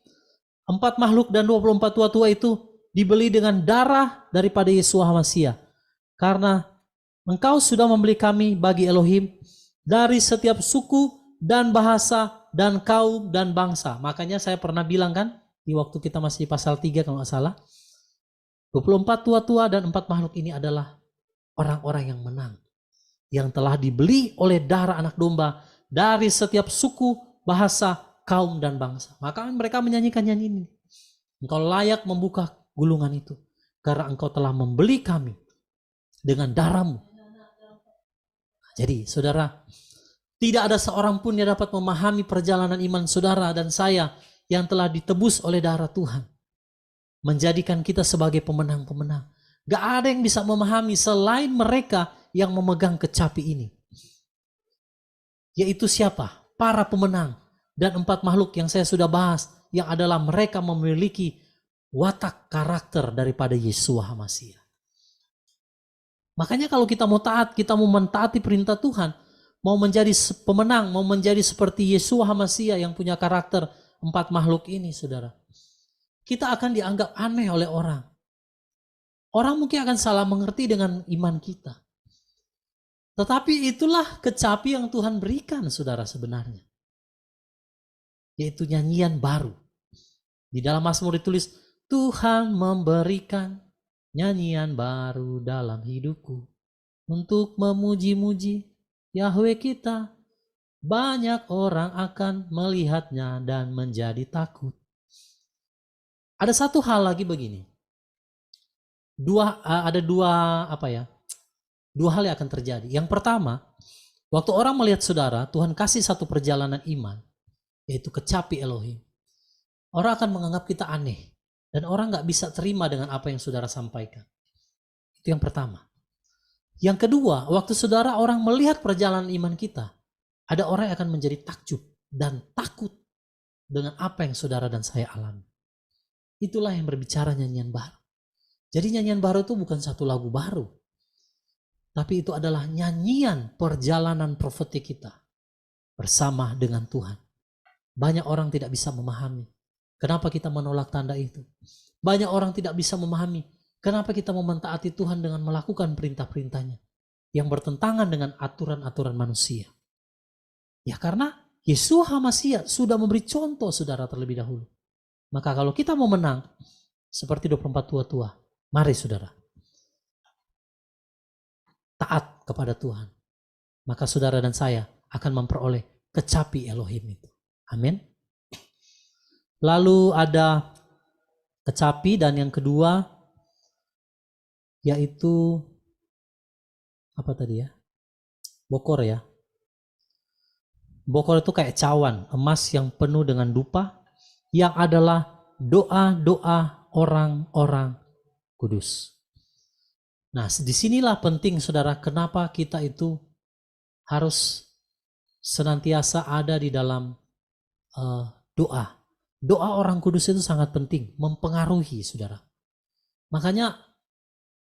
4 makhluk dan 24 tua-tua itu dibeli dengan darah daripada Yesus HaMasiah. Karena engkau sudah membeli kami bagi Elohim dari setiap suku dan bahasa dan kaum dan bangsa. Makanya saya pernah bilang kan, di waktu kita masih di pasal 3 kalau nggak salah, 24 tua-tua dan 4 makhluk ini adalah orang-orang yang menang. Yang telah dibeli oleh darah anak domba dari setiap suku, bahasa, kaum dan bangsa. Maka mereka menyanyikan nyanyian ini. Engkau layak membuka gulungan itu. Karena engkau telah membeli kami dengan darahmu. Jadi saudara, tidak ada seorang pun yang dapat memahami perjalanan iman saudara dan saya yang telah ditebus oleh darah Tuhan. Menjadikan kita sebagai pemenang-pemenang. Gak ada yang bisa memahami selain mereka yang memegang kecapi ini. Yaitu siapa? Para pemenang. Dan 4 makhluk yang saya sudah bahas. Yang adalah mereka memiliki watak karakter daripada Yesus HaMasiah. Makanya kalau kita mau taat, kita mau mentaati perintah Tuhan, mau menjadi pemenang, mau menjadi seperti Yesus HaMasiah yang punya karakter 4 makhluk ini, saudara. Kita akan dianggap aneh oleh orang. Orang mungkin akan salah mengerti dengan iman kita. Tetapi itulah kecapi yang Tuhan berikan, saudara, sebenarnya. Yaitu nyanyian baru. Di dalam Mazmur ditulis, Tuhan memberikan nyanyian baru dalam hidupku. Untuk memuji-muji Yahweh kita. Banyak orang akan melihatnya dan menjadi takut. Ada satu hal lagi begini. Ada dua hal yang akan terjadi. Yang pertama, waktu orang melihat saudara, Tuhan kasih satu perjalanan iman, yaitu kecapi Elohim. Orang akan menganggap kita aneh. Dan orang gak bisa terima dengan apa yang saudara sampaikan. Itu yang pertama. Yang kedua, waktu saudara orang melihat perjalanan iman kita, ada orang yang akan menjadi takjub dan takut dengan apa yang saudara dan saya alami. Itulah yang berbicara nyanyian baru. Jadi nyanyian baru itu bukan satu lagu baru. Tapi itu adalah nyanyian perjalanan profetik kita bersama dengan Tuhan. Banyak orang tidak bisa memahami kenapa kita menolak tanda itu. Banyak orang tidak bisa memahami kenapa kita mau mentaati Tuhan dengan melakukan perintah-perintahnya yang bertentangan dengan aturan-aturan manusia. Ya karena Yeshua HaMashiach sudah memberi contoh saudara terlebih dahulu. Maka kalau kita mau menang seperti 24 tua-tua, mari saudara taat kepada Tuhan. Maka saudara dan saya akan memperoleh kecapi Elohim itu. Amin. Lalu ada kecapi dan yang kedua yaitu apa tadi ya? Bokor ya. Bokor itu kayak cawan emas yang penuh dengan dupa yang adalah doa-doa orang-orang kudus. Nah, disinilah penting saudara kenapa kita itu harus senantiasa ada di dalam doa. Doa orang kudus itu sangat penting, mempengaruhi saudara. Makanya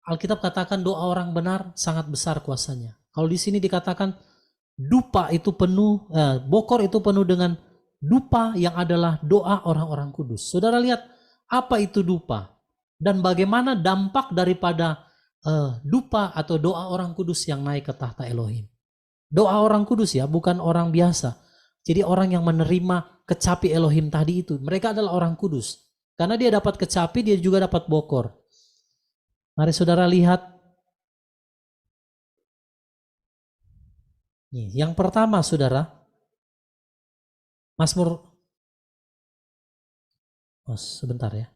Alkitab katakan doa orang benar sangat besar kuasanya. Kalau di sini dikatakan dupa itu penuh, bokor itu penuh dengan dupa yang adalah doa orang-orang kudus. Saudara lihat apa itu dupa dan bagaimana dampak daripada dupa atau doa orang kudus yang naik ke tahta Elohim. Doa orang kudus ya, bukan orang biasa. Jadi orang yang menerima kecapi Elohim tadi itu, mereka adalah orang kudus. Karena dia dapat kecapi, dia juga dapat bokor. Mari saudara lihat. Yang pertama saudara, Mazmur, sebentar ya.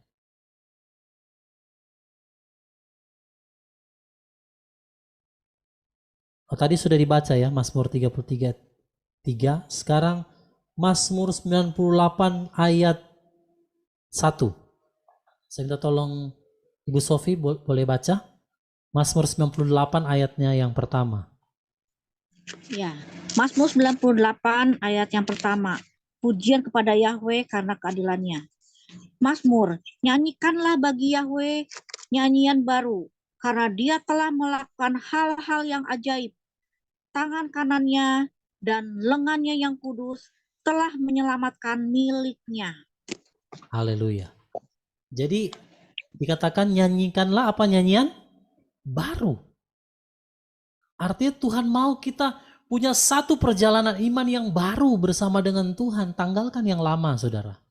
Tadi sudah dibaca ya Mazmur 33:3. Sekarang Mazmur 98 ayat 1. Saya minta tolong Ibu Sofi boleh baca Mazmur 98 ayatnya yang pertama. Ya, Mazmur 98 ayat yang pertama. Pujian kepada Yahweh karena keadilannya. Mazmur, nyanyikanlah bagi Yahweh nyanyian baru, karena dia telah melakukan hal-hal yang ajaib. Tangan kanannya dan lengannya yang kudus telah menyelamatkan miliknya. Haleluya. Jadi dikatakan nyanyikanlah apa nyanyian baru. Artinya Tuhan mau kita punya satu perjalanan iman yang baru bersama dengan Tuhan. Tanggalkan yang lama saudara.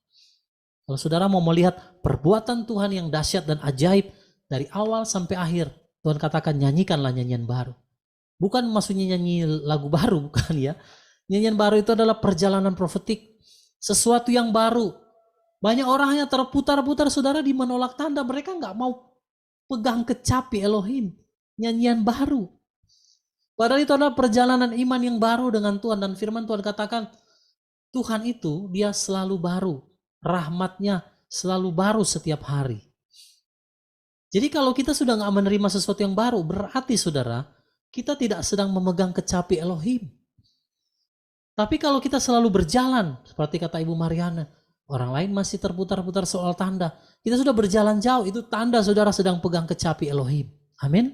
Kalau saudara mau melihat perbuatan Tuhan yang dahsyat dan ajaib dari awal sampai akhir, Tuhan katakan nyanyikanlah nyanyian baru. Bukan maksudnya nyanyi lagu baru, bukan ya. Nyanyian baru itu adalah perjalanan profetik. Sesuatu yang baru. Banyak orang hanya terputar-putar saudara di menolak tanda. Mereka nggak mau pegang kecapi Elohim. Nyanyian baru. Padahal itu adalah perjalanan iman yang baru dengan Tuhan. Dan firman Tuhan katakan, Tuhan itu dia selalu baru. Rahmatnya selalu baru setiap hari. Jadi kalau kita sudah nggak menerima sesuatu yang baru, berarti saudara, kita tidak sedang memegang kecapi Elohim. Tapi kalau kita selalu berjalan, seperti kata Ibu Mariana, orang lain masih terputar-putar soal tanda. Kita sudah berjalan jauh, itu tanda saudara sedang pegang kecapi Elohim. Amin.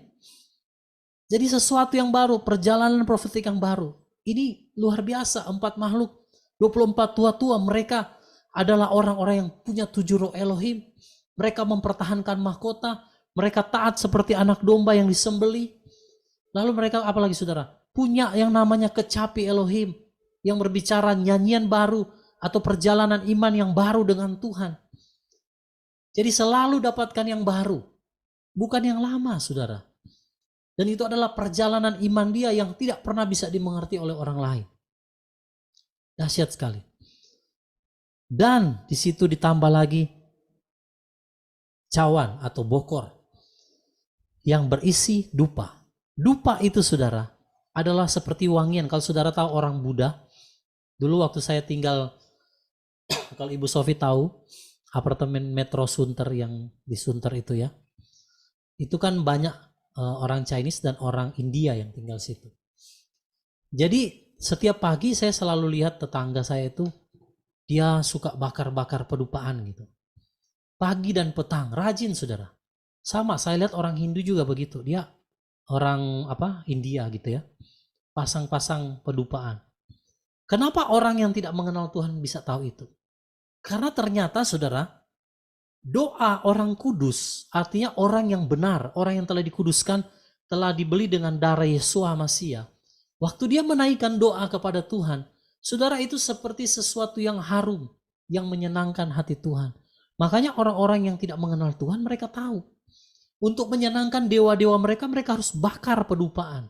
Jadi sesuatu yang baru, perjalanan profetik yang baru. Ini luar biasa, 4 makhluk, 24 tua-tua, mereka adalah orang-orang yang punya 7 roh Elohim. Mereka mempertahankan mahkota, mereka taat seperti anak domba yang disembeli. Lalu mereka apalagi saudara? punya yang namanya kecapi Elohim, yang berbicara nyanyian baru atau perjalanan iman yang baru dengan Tuhan. Jadi selalu dapatkan yang baru, bukan yang lama, saudara. Dan itu adalah perjalanan iman dia yang tidak pernah bisa dimengerti oleh orang lain. Dahsyat sekali. Dan di situ ditambah lagi cawan atau bokor yang berisi dupa. Dupa itu, saudara, adalah seperti wangian. Kalau saudara tahu orang Buddha, dulu waktu saya tinggal, kalau Ibu Sofi tahu, apartemen Metro Sunter yang di Sunter itu ya, itu kan banyak orang Chinese dan orang India yang tinggal situ. Jadi setiap pagi saya selalu lihat tetangga saya itu, dia suka bakar-bakar pedupaan gitu. Pagi dan petang, rajin, saudara. Sama, saya lihat orang Hindu juga begitu. Dia orang India gitu ya. Pasang-pasang pedupaan. Kenapa orang yang tidak mengenal Tuhan bisa tahu itu? Karena ternyata, saudara, doa orang kudus artinya orang yang benar, orang yang telah dikuduskan, telah dibeli dengan darah Yesua Masiah. Waktu dia menaikkan doa kepada Tuhan, saudara, itu seperti sesuatu yang harum, yang menyenangkan hati Tuhan. Makanya orang-orang yang tidak mengenal Tuhan, mereka tahu. Untuk menyenangkan dewa-dewa mereka, mereka harus bakar pedupaan.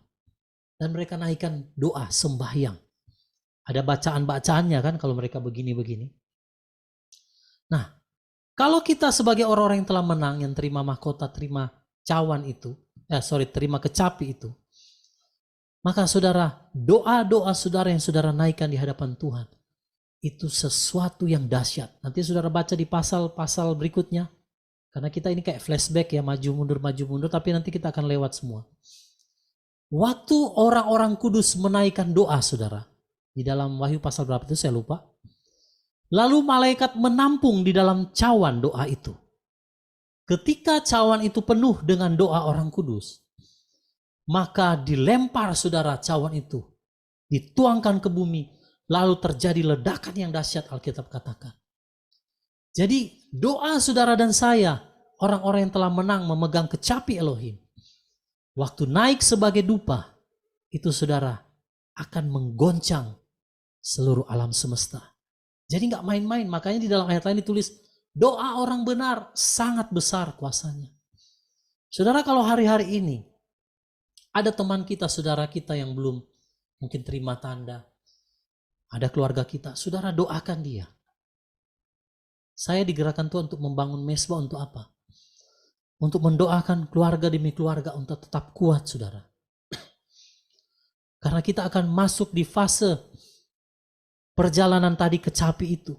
Dan mereka naikkan doa, sembahyang. Ada bacaan-bacaannya kan kalau mereka begini-begini. Nah, kalau kita sebagai orang-orang yang telah menang, yang terima mahkota, terima cawan itu, terima kecapi itu, maka saudara, doa-doa saudara yang saudara naikkan di hadapan Tuhan, itu sesuatu yang dahsyat. Nanti saudara baca di pasal-pasal berikutnya, karena kita ini kayak flashback ya, maju mundur, tapi nanti kita akan lewat semua. Waktu orang-orang kudus menaikkan doa, saudara, di dalam Wahyu pasal berapa itu saya lupa. Lalu malaikat menampung di dalam cawan doa itu. Ketika cawan itu penuh dengan doa orang kudus, maka dilempar, saudara, cawan itu, dituangkan ke bumi, lalu terjadi ledakan yang dahsyat, Alkitab katakan. Jadi doa saudara dan saya, orang-orang yang telah menang memegang kecapi Elohim, waktu naik sebagai dupa, itu saudara akan menggoncang seluruh alam semesta. Jadi gak main-main, makanya di dalam ayat lain ditulis, doa orang benar sangat besar kuasanya. Saudara, kalau hari-hari ini ada teman kita, saudara kita yang belum mungkin terima tanda, ada keluarga kita, saudara doakan dia. Saya digerakkan Tuhan untuk membangun mesbah untuk apa? Untuk mendoakan keluarga demi keluarga untuk tetap kuat, saudara. Karena kita akan masuk di fase perjalanan tadi kecapi itu.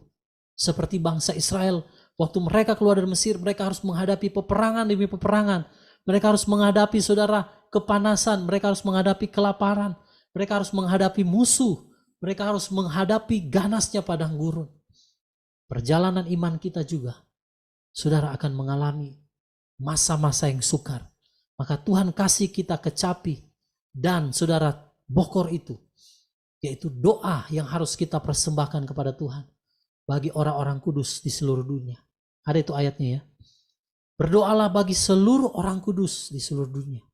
Seperti bangsa Israel, waktu mereka keluar dari Mesir, mereka harus menghadapi peperangan demi peperangan. Mereka harus menghadapi, saudara, kepanasan, mereka harus menghadapi kelaparan, mereka harus menghadapi musuh, mereka harus menghadapi ganasnya padang gurun. Perjalanan iman kita juga, saudara, akan mengalami masa-masa yang sukar. Maka Tuhan kasih kita kecapi dan saudara bokor itu, yaitu doa yang harus kita persembahkan kepada Tuhan bagi orang-orang kudus di seluruh dunia. Ada itu ayatnya ya. Berdoalah bagi seluruh orang kudus di seluruh dunia.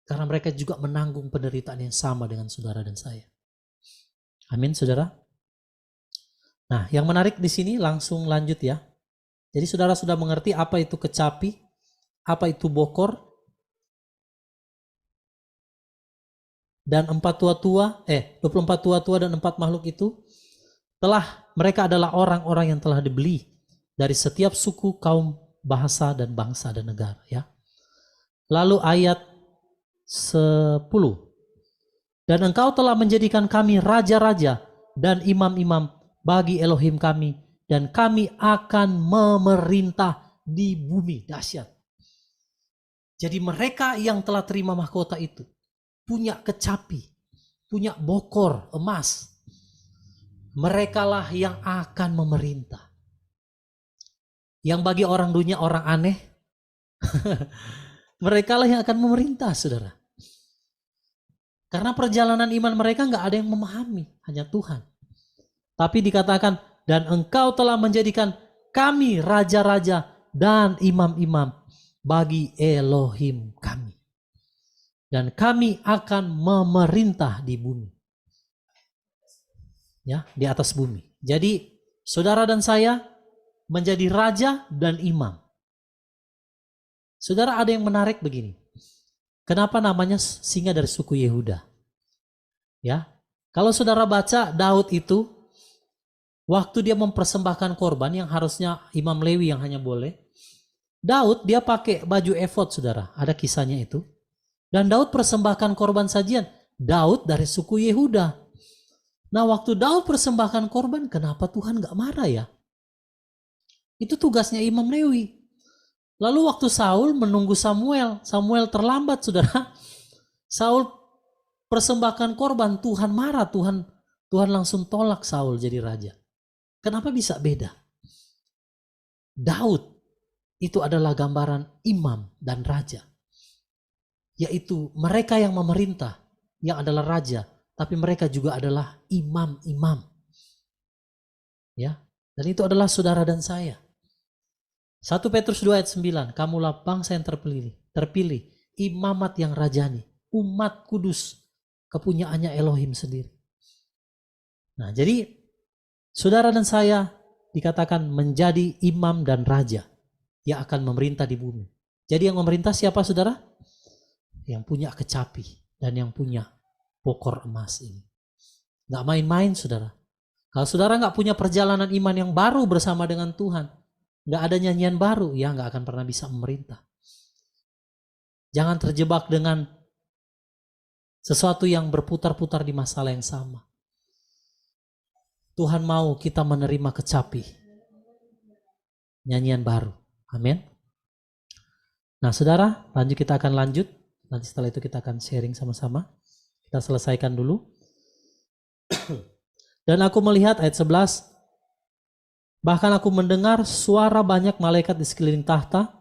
Karena mereka juga menanggung penderitaan yang sama dengan saudara dan saya. Amin, saudara. Nah, yang menarik di sini langsung lanjut ya. Jadi saudara sudah mengerti apa itu kecapi, apa itu bokor, dan 24 tua-tua dan 4 makhluk itu mereka adalah orang-orang yang telah dibeli dari setiap suku, kaum, bahasa, dan bangsa dan negara ya. Lalu ayat 10. Dan engkau telah menjadikan kami raja-raja dan imam-imam bagi Elohim kami, dan kami akan memerintah di bumi. Dahsyat. Jadi mereka yang telah terima mahkota itu punya kecapi, punya bokor emas. Merekalah yang akan memerintah. Yang bagi orang dunia orang aneh, merekalah yang akan memerintah, saudara. Karena perjalanan iman mereka gak ada yang memahami, hanya Tuhan. Tapi dikatakan, dan engkau telah menjadikan kami raja-raja dan imam-imam bagi Elohim kami. dan kami akan memerintah di bumi. Ya, di atas bumi. Jadi saudara dan saya menjadi raja dan imam. Saudara, ada yang menarik begini. Kenapa namanya singa dari suku Yehuda? Ya, kalau saudara baca Daud itu, waktu dia mempersembahkan korban yang harusnya Imam Lewi yang hanya boleh, Daud dia pakai baju efod, saudara. Ada kisahnya itu. Dan Daud persembahkan korban sajian. Daud dari suku Yehuda. Nah, waktu Daud persembahkan korban, kenapa Tuhan gak marah ya? Itu tugasnya Imam Lewi. Lalu waktu Saul menunggu Samuel, Samuel terlambat, saudara. Saul persembahkan korban, Tuhan marah, Tuhan langsung tolak Saul jadi raja. Kenapa bisa beda? Daud itu adalah gambaran imam dan raja. Yaitu mereka yang memerintah, yang adalah raja, tapi mereka juga adalah imam-imam. Ya, dan itu adalah saudara dan saya. 1 Petrus 2 ayat 9, kamulah bangsa yang terpilih, imamat yang rajani, umat kudus, kepunyaannya Elohim sendiri. Nah, jadi saudara dan saya dikatakan menjadi imam dan raja yang akan memerintah di bumi. Jadi yang memerintah siapa, saudara? Yang punya kecapi dan yang punya pokor emas ini. Gak main-main, saudara. Kalau saudara gak punya perjalanan iman yang baru bersama dengan Tuhan, gak ada nyanyian baru, ya gak akan pernah bisa memerintah. Jangan terjebak dengan sesuatu yang berputar-putar di masalah yang sama. Tuhan mau kita menerima kecapi, nyanyian baru. Amin. Nah, saudara, kita akan lanjut. Nanti setelah itu kita akan sharing sama-sama. Kita selesaikan dulu. Dan aku melihat ayat 11. Bahkan aku mendengar suara banyak malaikat di sekeliling tahta.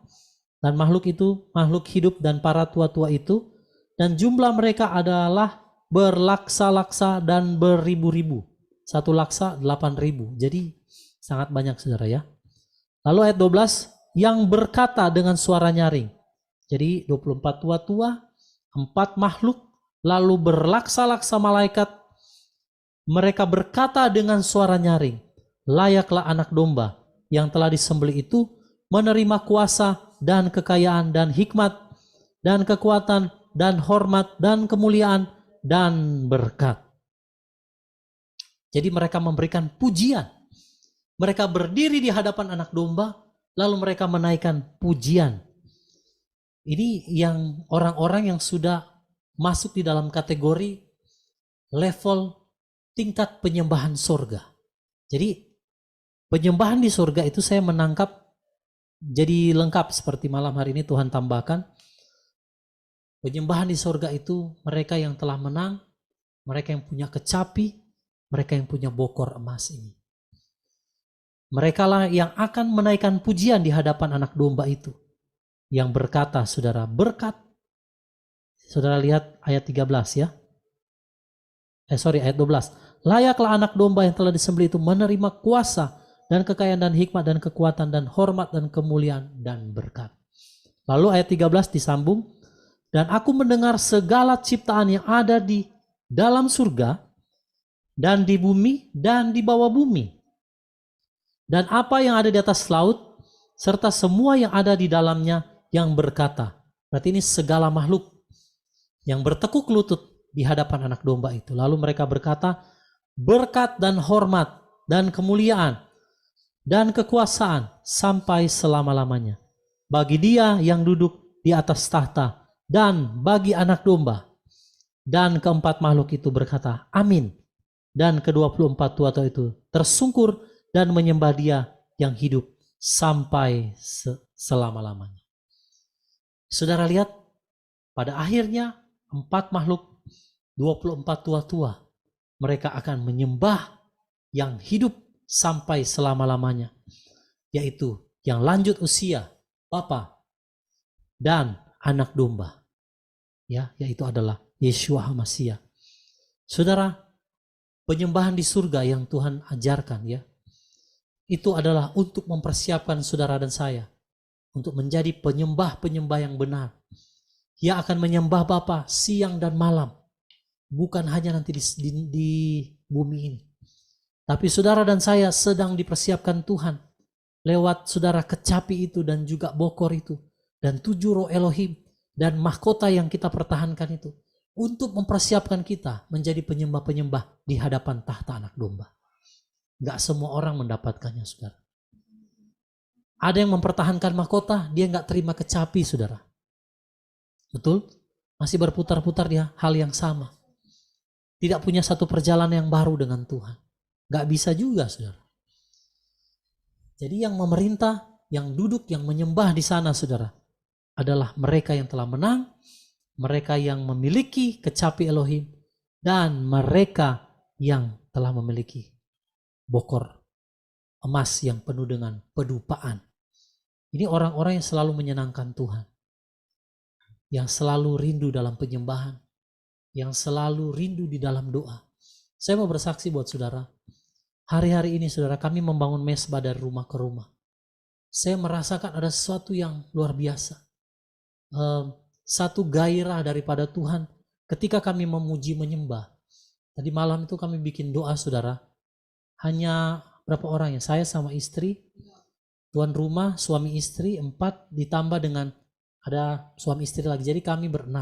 Dan makhluk itu, makhluk hidup dan para tua-tua itu. Dan jumlah mereka adalah berlaksa-laksa dan beribu-ribu. Satu laksa 8.000. Jadi sangat banyak, saudara ya. Lalu ayat 12. Yang berkata dengan suara nyaring. Jadi 24 tua-tua, 4 makhluk, lalu berlaksa-laksa malaikat. Mereka berkata dengan suara nyaring, layaklah anak domba yang telah disembelih itu menerima kuasa dan kekayaan dan hikmat dan kekuatan dan hormat dan kemuliaan dan berkat. Jadi mereka memberikan pujian. Mereka berdiri di hadapan anak domba, lalu mereka menaikkan pujian. Ini yang orang-orang yang sudah masuk di dalam kategori level tingkat penyembahan surga. Jadi penyembahan di surga itu saya menangkap jadi lengkap seperti malam hari ini Tuhan tambahkan. Penyembahan di surga itu mereka yang telah menang, mereka yang punya kecapi, mereka yang punya bokor emas ini. Mereka lah yang akan menaikkan pujian di hadapan anak domba itu. Yang berkata, saudara, berkat. Saudara lihat ayat 13 ya. Ayat 12. Layaklah anak domba yang telah disembelih itu menerima kuasa dan kekayaan dan hikmat dan kekuatan dan hormat dan kemuliaan dan berkat. Lalu ayat 13 disambung. Dan aku mendengar segala ciptaan yang ada di dalam surga dan di bumi dan di bawah bumi. Dan apa yang ada di atas laut serta semua yang ada di dalamnya yang berkata. Berarti ini segala makhluk yang bertekuk lutut di hadapan anak domba itu. Lalu mereka berkata, berkat dan hormat dan kemuliaan dan kekuasaan sampai selama-lamanya bagi Dia yang duduk di atas tahta dan bagi anak domba. Dan keempat makhluk itu berkata, amin. Dan ke-24 tua-tua itu tersungkur dan menyembah Dia yang hidup sampai selama-lamanya. Saudara lihat, pada akhirnya 4 makhluk, 24 tua-tua, mereka akan menyembah yang hidup sampai selama-lamanya, yaitu yang lanjut usia, Bapa dan anak domba, ya, yaitu adalah Yeshua HaMashiach. Saudara, penyembahan di surga yang Tuhan ajarkan, ya, itu adalah untuk mempersiapkan saudara dan saya untuk menjadi penyembah-penyembah yang benar, Ia akan menyembah Bapa siang dan malam. Bukan hanya nanti di bumi ini. Tapi saudara dan saya sedang dipersiapkan Tuhan lewat saudara kecapi itu dan juga bokor itu. Dan 7 roh Elohim dan mahkota yang kita pertahankan itu. Untuk mempersiapkan kita menjadi penyembah-penyembah di hadapan tahta anak domba. Gak semua orang mendapatkannya, saudara. Ada yang mempertahankan mahkota, dia gak terima kecapi, saudara. Betul? Masih berputar-putar dia hal yang sama. Tidak punya satu perjalanan yang baru dengan Tuhan. Gak bisa juga, saudara. Jadi yang memerintah, yang duduk, yang menyembah di sana, saudara, adalah mereka yang telah menang, mereka yang memiliki kecapi Elohim, dan mereka yang telah memiliki bokor emas yang penuh dengan pedupaan. Ini orang-orang yang selalu menyenangkan Tuhan, yang selalu rindu dalam penyembahan, yang selalu rindu di dalam doa. Saya mau bersaksi buat saudara, hari-hari ini saudara, kami membangun mesbah dari rumah ke rumah. Saya merasakan ada sesuatu yang luar biasa. Satu gairah daripada Tuhan ketika kami memuji menyembah. Tadi malam itu kami bikin doa, saudara. Hanya berapa orang ya? Saya sama istri, tuan rumah, suami istri 4, ditambah dengan ada suami istri lagi. Jadi kami ber-6.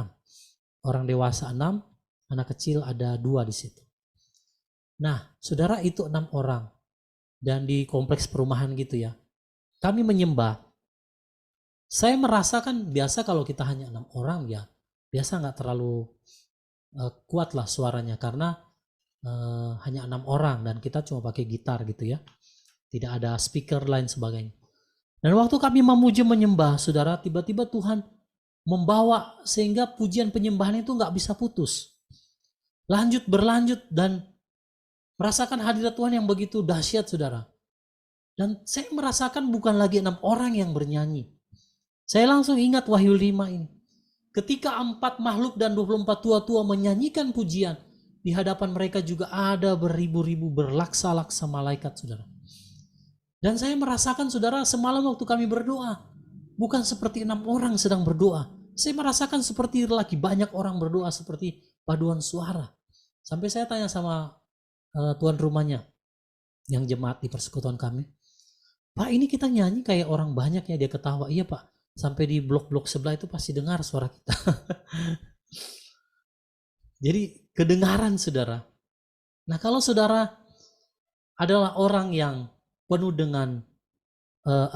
Orang dewasa 6, anak kecil ada 2 di situ. Nah, saudara, itu 6 orang. Dan di kompleks perumahan gitu ya. Kami menyembah. Saya merasakan biasa kalau kita hanya 6 orang ya, biasa nggak terlalu kuat lah suaranya karena hanya 6 orang dan kita cuma pakai gitar gitu ya. Tidak ada speaker lain sebagainya. Dan waktu kami memuji menyembah, saudara, tiba-tiba Tuhan membawa sehingga pujian penyembahan itu nggak bisa putus. Berlanjut dan merasakan hadirat Tuhan yang begitu dahsyat, saudara. Dan saya merasakan bukan lagi 6 orang yang bernyanyi. Saya langsung ingat Wahyu 5 ini. Ketika 4 makhluk dan 24 tua-tua menyanyikan pujian, di hadapan mereka juga ada beribu-ribu berlaksa-laksa malaikat, saudara. Dan saya merasakan, saudara, semalam waktu kami berdoa, bukan seperti 6 orang sedang berdoa. Saya merasakan seperti lagi banyak orang berdoa seperti paduan suara. Sampai saya tanya sama tuan rumahnya, yang jemaat di persekutuan kami, Pak, ini kita nyanyi kayak orang banyak ya. Dia ketawa, iya Pak, sampai di blok-blok sebelah itu pasti dengar suara kita. Jadi kedengaran, saudara. Nah, kalau saudara adalah orang yang penuh dengan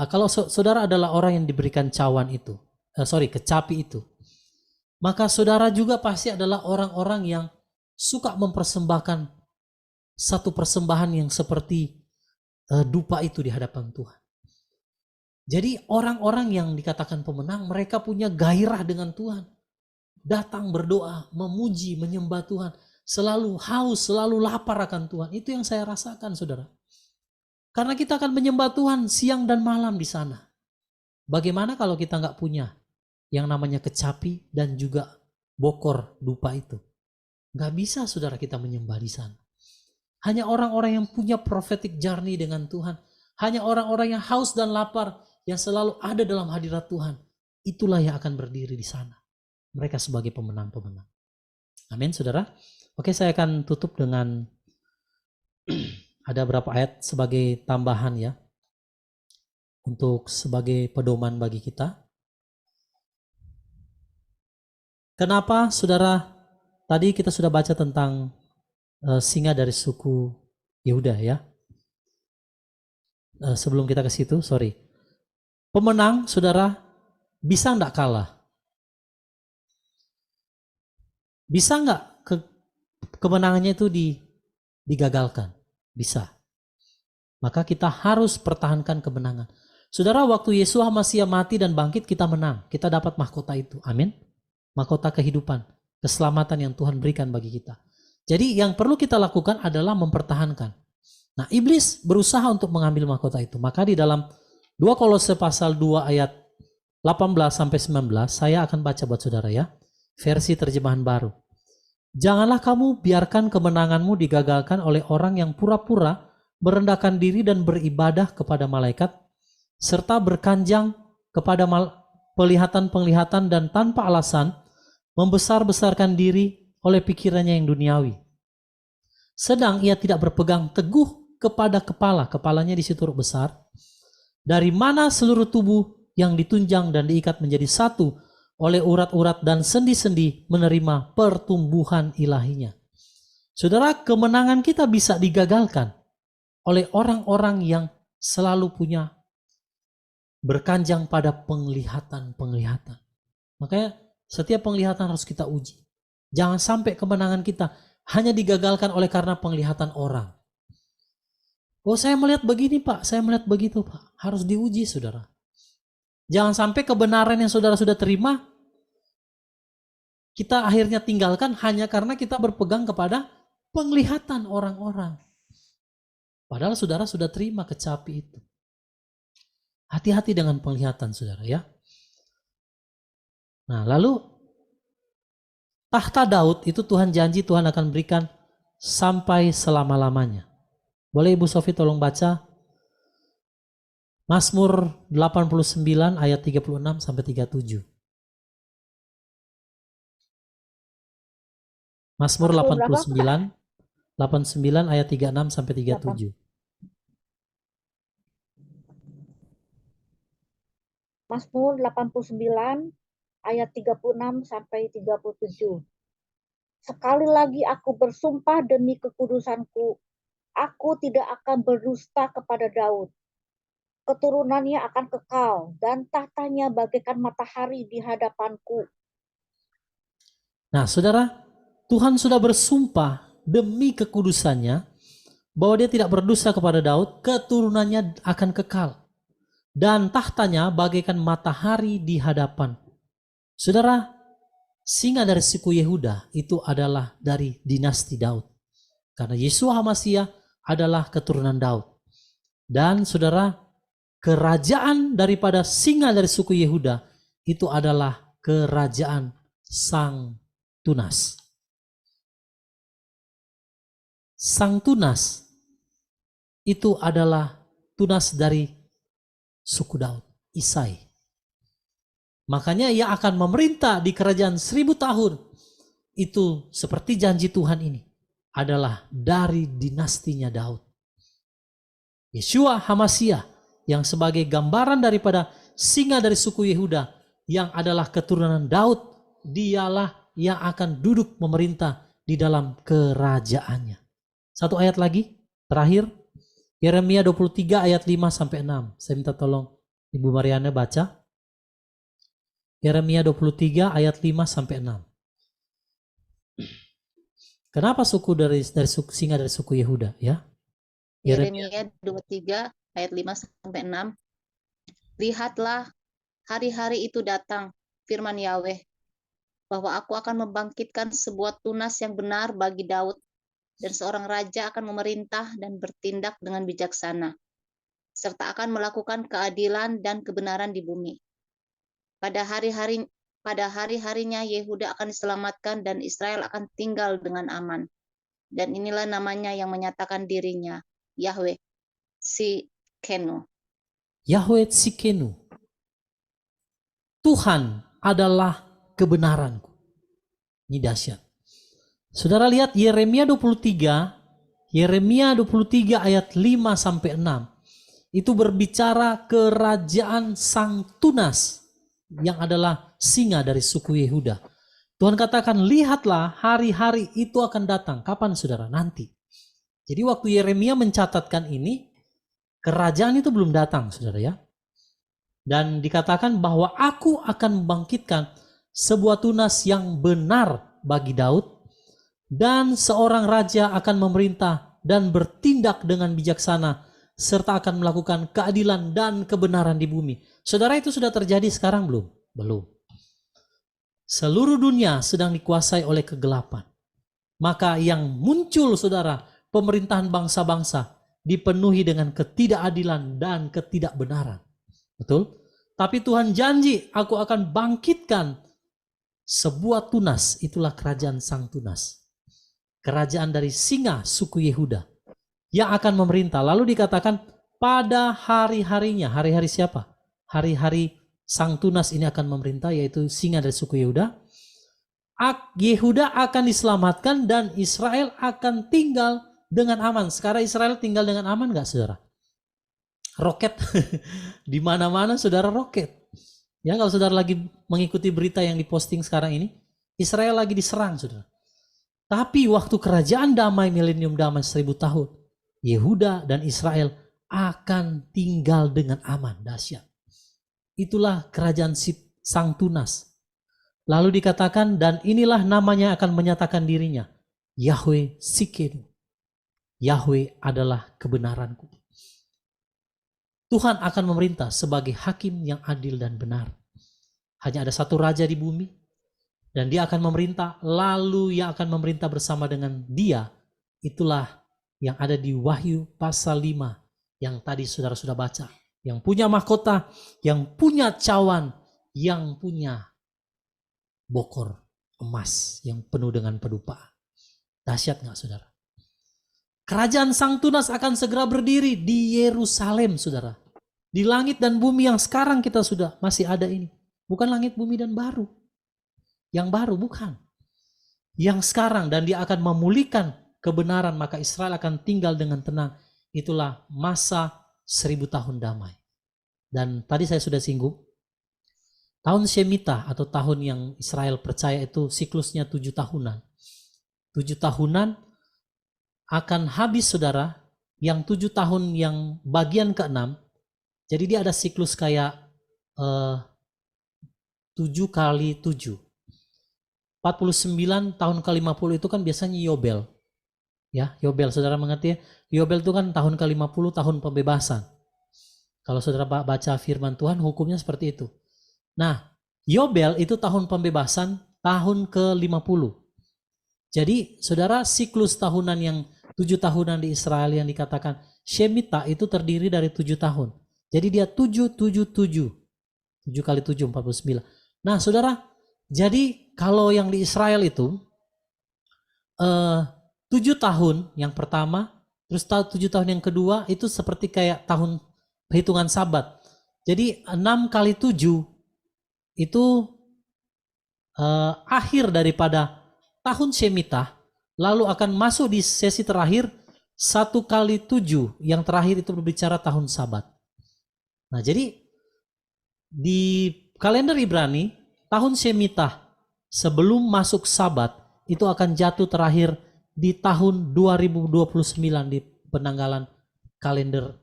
kalau saudara adalah orang yang diberikan cawan itu, kecapi itu, maka saudara juga pasti adalah orang-orang yang suka mempersembahkan satu persembahan yang seperti dupa itu di hadapan Tuhan. Jadi orang-orang yang dikatakan pemenang, mereka punya gairah dengan Tuhan. Datang berdoa, memuji, menyembah Tuhan. Selalu haus, selalu lapar akan Tuhan. Itu yang saya rasakan, saudara. Karena kita akan menyembah Tuhan siang dan malam di sana. Bagaimana kalau kita nggak punya yang namanya kecapi dan juga bokor dupa itu? Nggak bisa, saudara, kita menyembah di sana. Hanya orang-orang yang punya prophetic journey dengan Tuhan. Hanya orang-orang yang haus dan lapar yang selalu ada dalam hadirat Tuhan. Itulah yang akan berdiri di sana. Mereka sebagai pemenang-pemenang. Amin, saudara. Oke, saya akan tutup dengan ada berapa ayat sebagai tambahan ya. Untuk sebagai pedoman bagi kita. Kenapa, saudara? Tadi kita sudah baca tentang singa dari suku Yehuda ya. Sebelum kita ke situ, pemenang, saudara, bisa enggak kalah? Bisa enggak kemenangannya itu digagalkan? Bisa. Maka kita harus pertahankan kemenangan. Saudara, waktu Yesus masih mati dan bangkit, kita menang. Kita dapat mahkota itu. Amin. Mahkota kehidupan, keselamatan yang Tuhan berikan bagi kita. Jadi yang perlu kita lakukan adalah mempertahankan. Nah, iblis berusaha untuk mengambil mahkota itu. Maka di dalam 2 Kolose pasal 2 ayat 18-19, saya akan baca buat saudara ya. Versi terjemahan baru. Janganlah kamu biarkan kemenanganmu digagalkan oleh orang yang pura-pura merendahkan diri dan beribadah kepada malaikat, serta berkanjang kepada penglihatan-penglihatan dan tanpa alasan membesar-besarkan diri oleh pikirannya yang duniawi. Sedang ia tidak berpegang teguh kepada kepalanya di situ huruf besar, dari mana seluruh tubuh yang ditunjang dan diikat menjadi satu oleh urat-urat dan sendi-sendi menerima pertumbuhan ilahinya. Saudara, kemenangan kita bisa digagalkan oleh orang-orang yang selalu punya berkanjang pada penglihatan. Makanya setiap penglihatan harus kita uji. Jangan sampai kemenangan kita hanya digagalkan oleh karena penglihatan orang. Oh, saya melihat begini Pak, saya melihat begitu Pak. Harus diuji saudara. Jangan sampai kebenaran yang saudara sudah terima, kita akhirnya tinggalkan hanya karena kita berpegang kepada penglihatan orang-orang. Padahal saudara sudah terima kecapi itu. Hati-hati dengan penglihatan saudara ya. Nah lalu tahta Daud itu Tuhan janji Tuhan akan berikan sampai selama-lamanya. Boleh Ibu Sofi tolong baca Mazmur 89 ayat 36 sampai 37. Mazmur 89 ayat 36 sampai 37. Mazmur 89 ayat 36 sampai 37. Sekali lagi aku bersumpah demi kekudusanku, aku tidak akan berdusta kepada Daud. Keturunannya akan kekal dan tahtanya bagaikan matahari di hadapanku. Nah saudara, Tuhan sudah bersumpah demi kekudusannya bahwa dia tidak berdosa kepada Daud, keturunannya akan kekal dan tahtanya bagaikan matahari di hadapan. Saudara, singa dari suku Yehuda itu adalah dari dinasti Daud. Karena Yeshua HaMashiach adalah keturunan Daud. Dan saudara, kerajaan daripada singa dari suku Yehuda itu adalah kerajaan Sang Tunas. Sang Tunas itu adalah tunas dari suku Daud, Isai. Makanya ia akan memerintah di kerajaan 1000 tahun. Itu seperti janji Tuhan ini adalah dari dinastinya Daud. Yeshua HaMashiach yang sebagai gambaran daripada singa dari suku Yehuda yang adalah keturunan Daud, dialah yang akan duduk memerintah di dalam kerajaannya. Satu ayat lagi, terakhir, Yeremia 23 ayat 5 sampai 6. Saya minta tolong Ibu Mariana baca. Yeremia 23 ayat 5 sampai 6. Kenapa singa dari suku Yehuda ya? Yeremia 23 ayat 5 sampai 6. Lihatlah, hari-hari itu datang, firman Yahweh, bahwa aku akan membangkitkan sebuah tunas yang benar bagi Daud, dan seorang raja akan memerintah dan bertindak dengan bijaksana, serta akan melakukan keadilan dan kebenaran di bumi. Pada hari-harinya Yehuda akan diselamatkan dan Israel akan tinggal dengan aman. Dan inilah namanya yang menyatakan dirinya, Yahweh Tsidkenu. Yahweh Tsidkenu. Tuhan adalah kebenaranku. Ini dahsyat. Saudara lihat Yeremia 23 ayat 5 sampai 6. Itu berbicara kerajaan Sang Tunas yang adalah singa dari suku Yehuda. Tuhan katakan, lihatlah hari-hari itu akan datang. Kapan saudara? Nanti. Jadi waktu Yeremia mencatatkan ini, kerajaan itu belum datang saudara ya. Dan dikatakan bahwa aku akan membangkitkan sebuah tunas yang benar bagi Daud, dan seorang raja akan memerintah dan bertindak dengan bijaksana, serta akan melakukan keadilan dan kebenaran di bumi. Saudara, itu sudah terjadi sekarang belum? Belum. Seluruh dunia sedang dikuasai oleh kegelapan. Maka yang muncul saudara, pemerintahan bangsa-bangsa dipenuhi dengan ketidakadilan dan ketidakbenaran. Betul? Tapi Tuhan janji, aku akan bangkitkan sebuah tunas, itulah kerajaan Sang Tunas. Kerajaan dari singa suku Yehuda yang akan memerintah. Lalu dikatakan pada hari-harinya. Hari-hari siapa? Hari-hari Sang Tunas ini akan memerintah, yaitu singa dari suku Yehuda. Yehuda akan diselamatkan dan Israel akan tinggal dengan aman. Sekarang Israel tinggal dengan aman nggak, saudara? Roket di mana-mana, saudara, roket. Ya, kalau saudara lagi mengikuti berita yang diposting sekarang ini, Israel lagi diserang, saudara. Tapi waktu kerajaan damai, milenium damai 1000 tahun, Yehuda dan Israel akan tinggal dengan aman. Dahsyat. Itulah kerajaan sang tunas. Lalu dikatakan, dan inilah namanya akan menyatakan dirinya, Yahweh Sikenu. Yahweh adalah kebenaranku. Tuhan akan memerintah sebagai hakim yang adil dan benar. Hanya ada satu raja di bumi, dan dia akan memerintah, lalu yang akan memerintah bersama dengan dia, itulah yang ada di Wahyu pasal 5, yang tadi saudara sudah baca. Yang punya mahkota, yang punya cawan, yang punya bokor emas yang penuh dengan pedupa. Dahsyat nggak, saudara? Kerajaan sang tunas akan segera berdiri di Yerusalem, saudara. Di langit dan bumi yang sekarang kita sudah masih ada ini. Bukan langit, bumi dan baru. Yang baru, bukan. Yang sekarang, dan dia akan memulihkan kebenaran, maka Israel akan tinggal dengan tenang. Itulah masa 1000 tahun damai. Dan tadi saya sudah singgung, tahun Shemitah atau tahun yang Israel percaya itu siklusnya 7 tahunan. 7 tahunan akan habis, saudara, yang 7 tahun yang bagian ke-6. Jadi dia ada siklus kayak 7 kali 7. 49 tahun ke-50 itu kan biasanya Yobel. Ya, Yobel, saudara mengerti ya? Yobel itu kan tahun ke-50, tahun pembebasan. Kalau saudara baca firman Tuhan, hukumnya seperti itu. Nah, Yobel itu tahun pembebasan, tahun ke-50. Jadi, saudara, siklus tahunan yang 7 tahunan di Israel yang dikatakan Shemitah itu terdiri dari 7 tahun. Jadi dia 7. 7 kali 7, 49. Nah, saudara, jadi kalau yang di Israel itu 7 tahun yang pertama, terus 7 tahun yang kedua itu seperti kayak tahun perhitungan Sabat. Jadi 6 kali 7 itu akhir daripada tahun Shemitah, lalu akan masuk di sesi terakhir 1 kali 7, yang terakhir itu berbicara tahun Sabat. Nah, jadi di kalender Ibrani, tahun Shemitah sebelum masuk Sabat itu akan jatuh terakhir di tahun 2029 di penanggalan kalender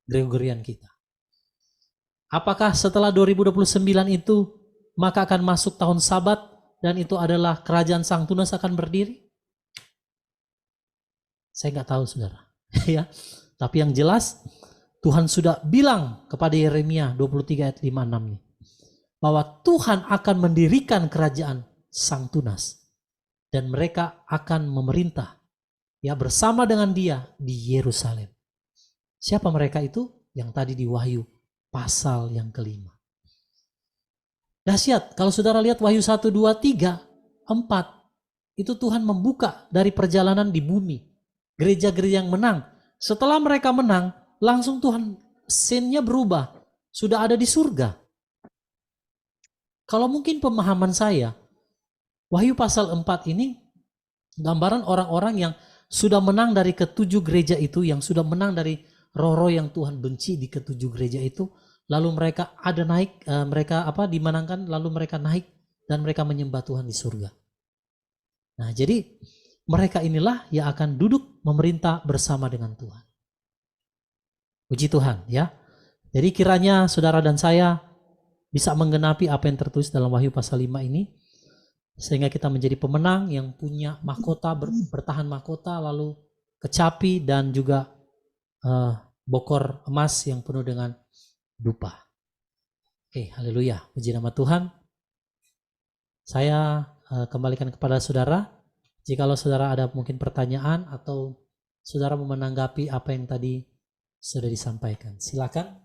Gregorian kita. Apakah setelah 2029 itu maka akan masuk tahun Sabat dan itu adalah kerajaan sang tunas akan berdiri? Saya nggak tahu, saudara. Ya, tapi yang jelas Tuhan sudah bilang kepada Yeremia 23 ayat 5-6 nih, bahwa Tuhan akan mendirikan kerajaan sang tunas dan mereka akan memerintah ya bersama dengan dia di Yerusalem. Siapa mereka itu? Yang tadi di Wahyu pasal yang ke-5. Dahsyat, kalau saudara lihat Wahyu 1, 2, 3, 4, itu Tuhan membuka dari perjalanan di bumi. Gereja-gereja yang menang. Setelah mereka menang, langsung Tuhan scene-nya berubah. Sudah ada di surga. Kalau mungkin pemahaman saya, Wahyu pasal 4 ini gambaran orang-orang yang sudah menang dari ke-7 gereja itu, yang sudah menang dari roh-roh yang Tuhan benci di ke-7 gereja itu, lalu mereka ada naik, mereka dimenangkan, lalu mereka naik dan mereka menyembah Tuhan di surga. Nah, jadi mereka inilah yang akan duduk memerintah bersama dengan Tuhan. Puji Tuhan ya. Jadi kiranya saudara dan saya bisa menggenapi apa yang tertulis dalam Wahyu pasal 5 ini, sehingga kita menjadi pemenang yang punya mahkota, bertahan mahkota, lalu kecapi dan juga bokor emas yang penuh dengan dupa. Oke, haleluya, puji nama Tuhan. Saya kembalikan kepada saudara. Jikalau saudara ada mungkin pertanyaan atau saudara mau menanggapi apa yang tadi sudah disampaikan, silakan.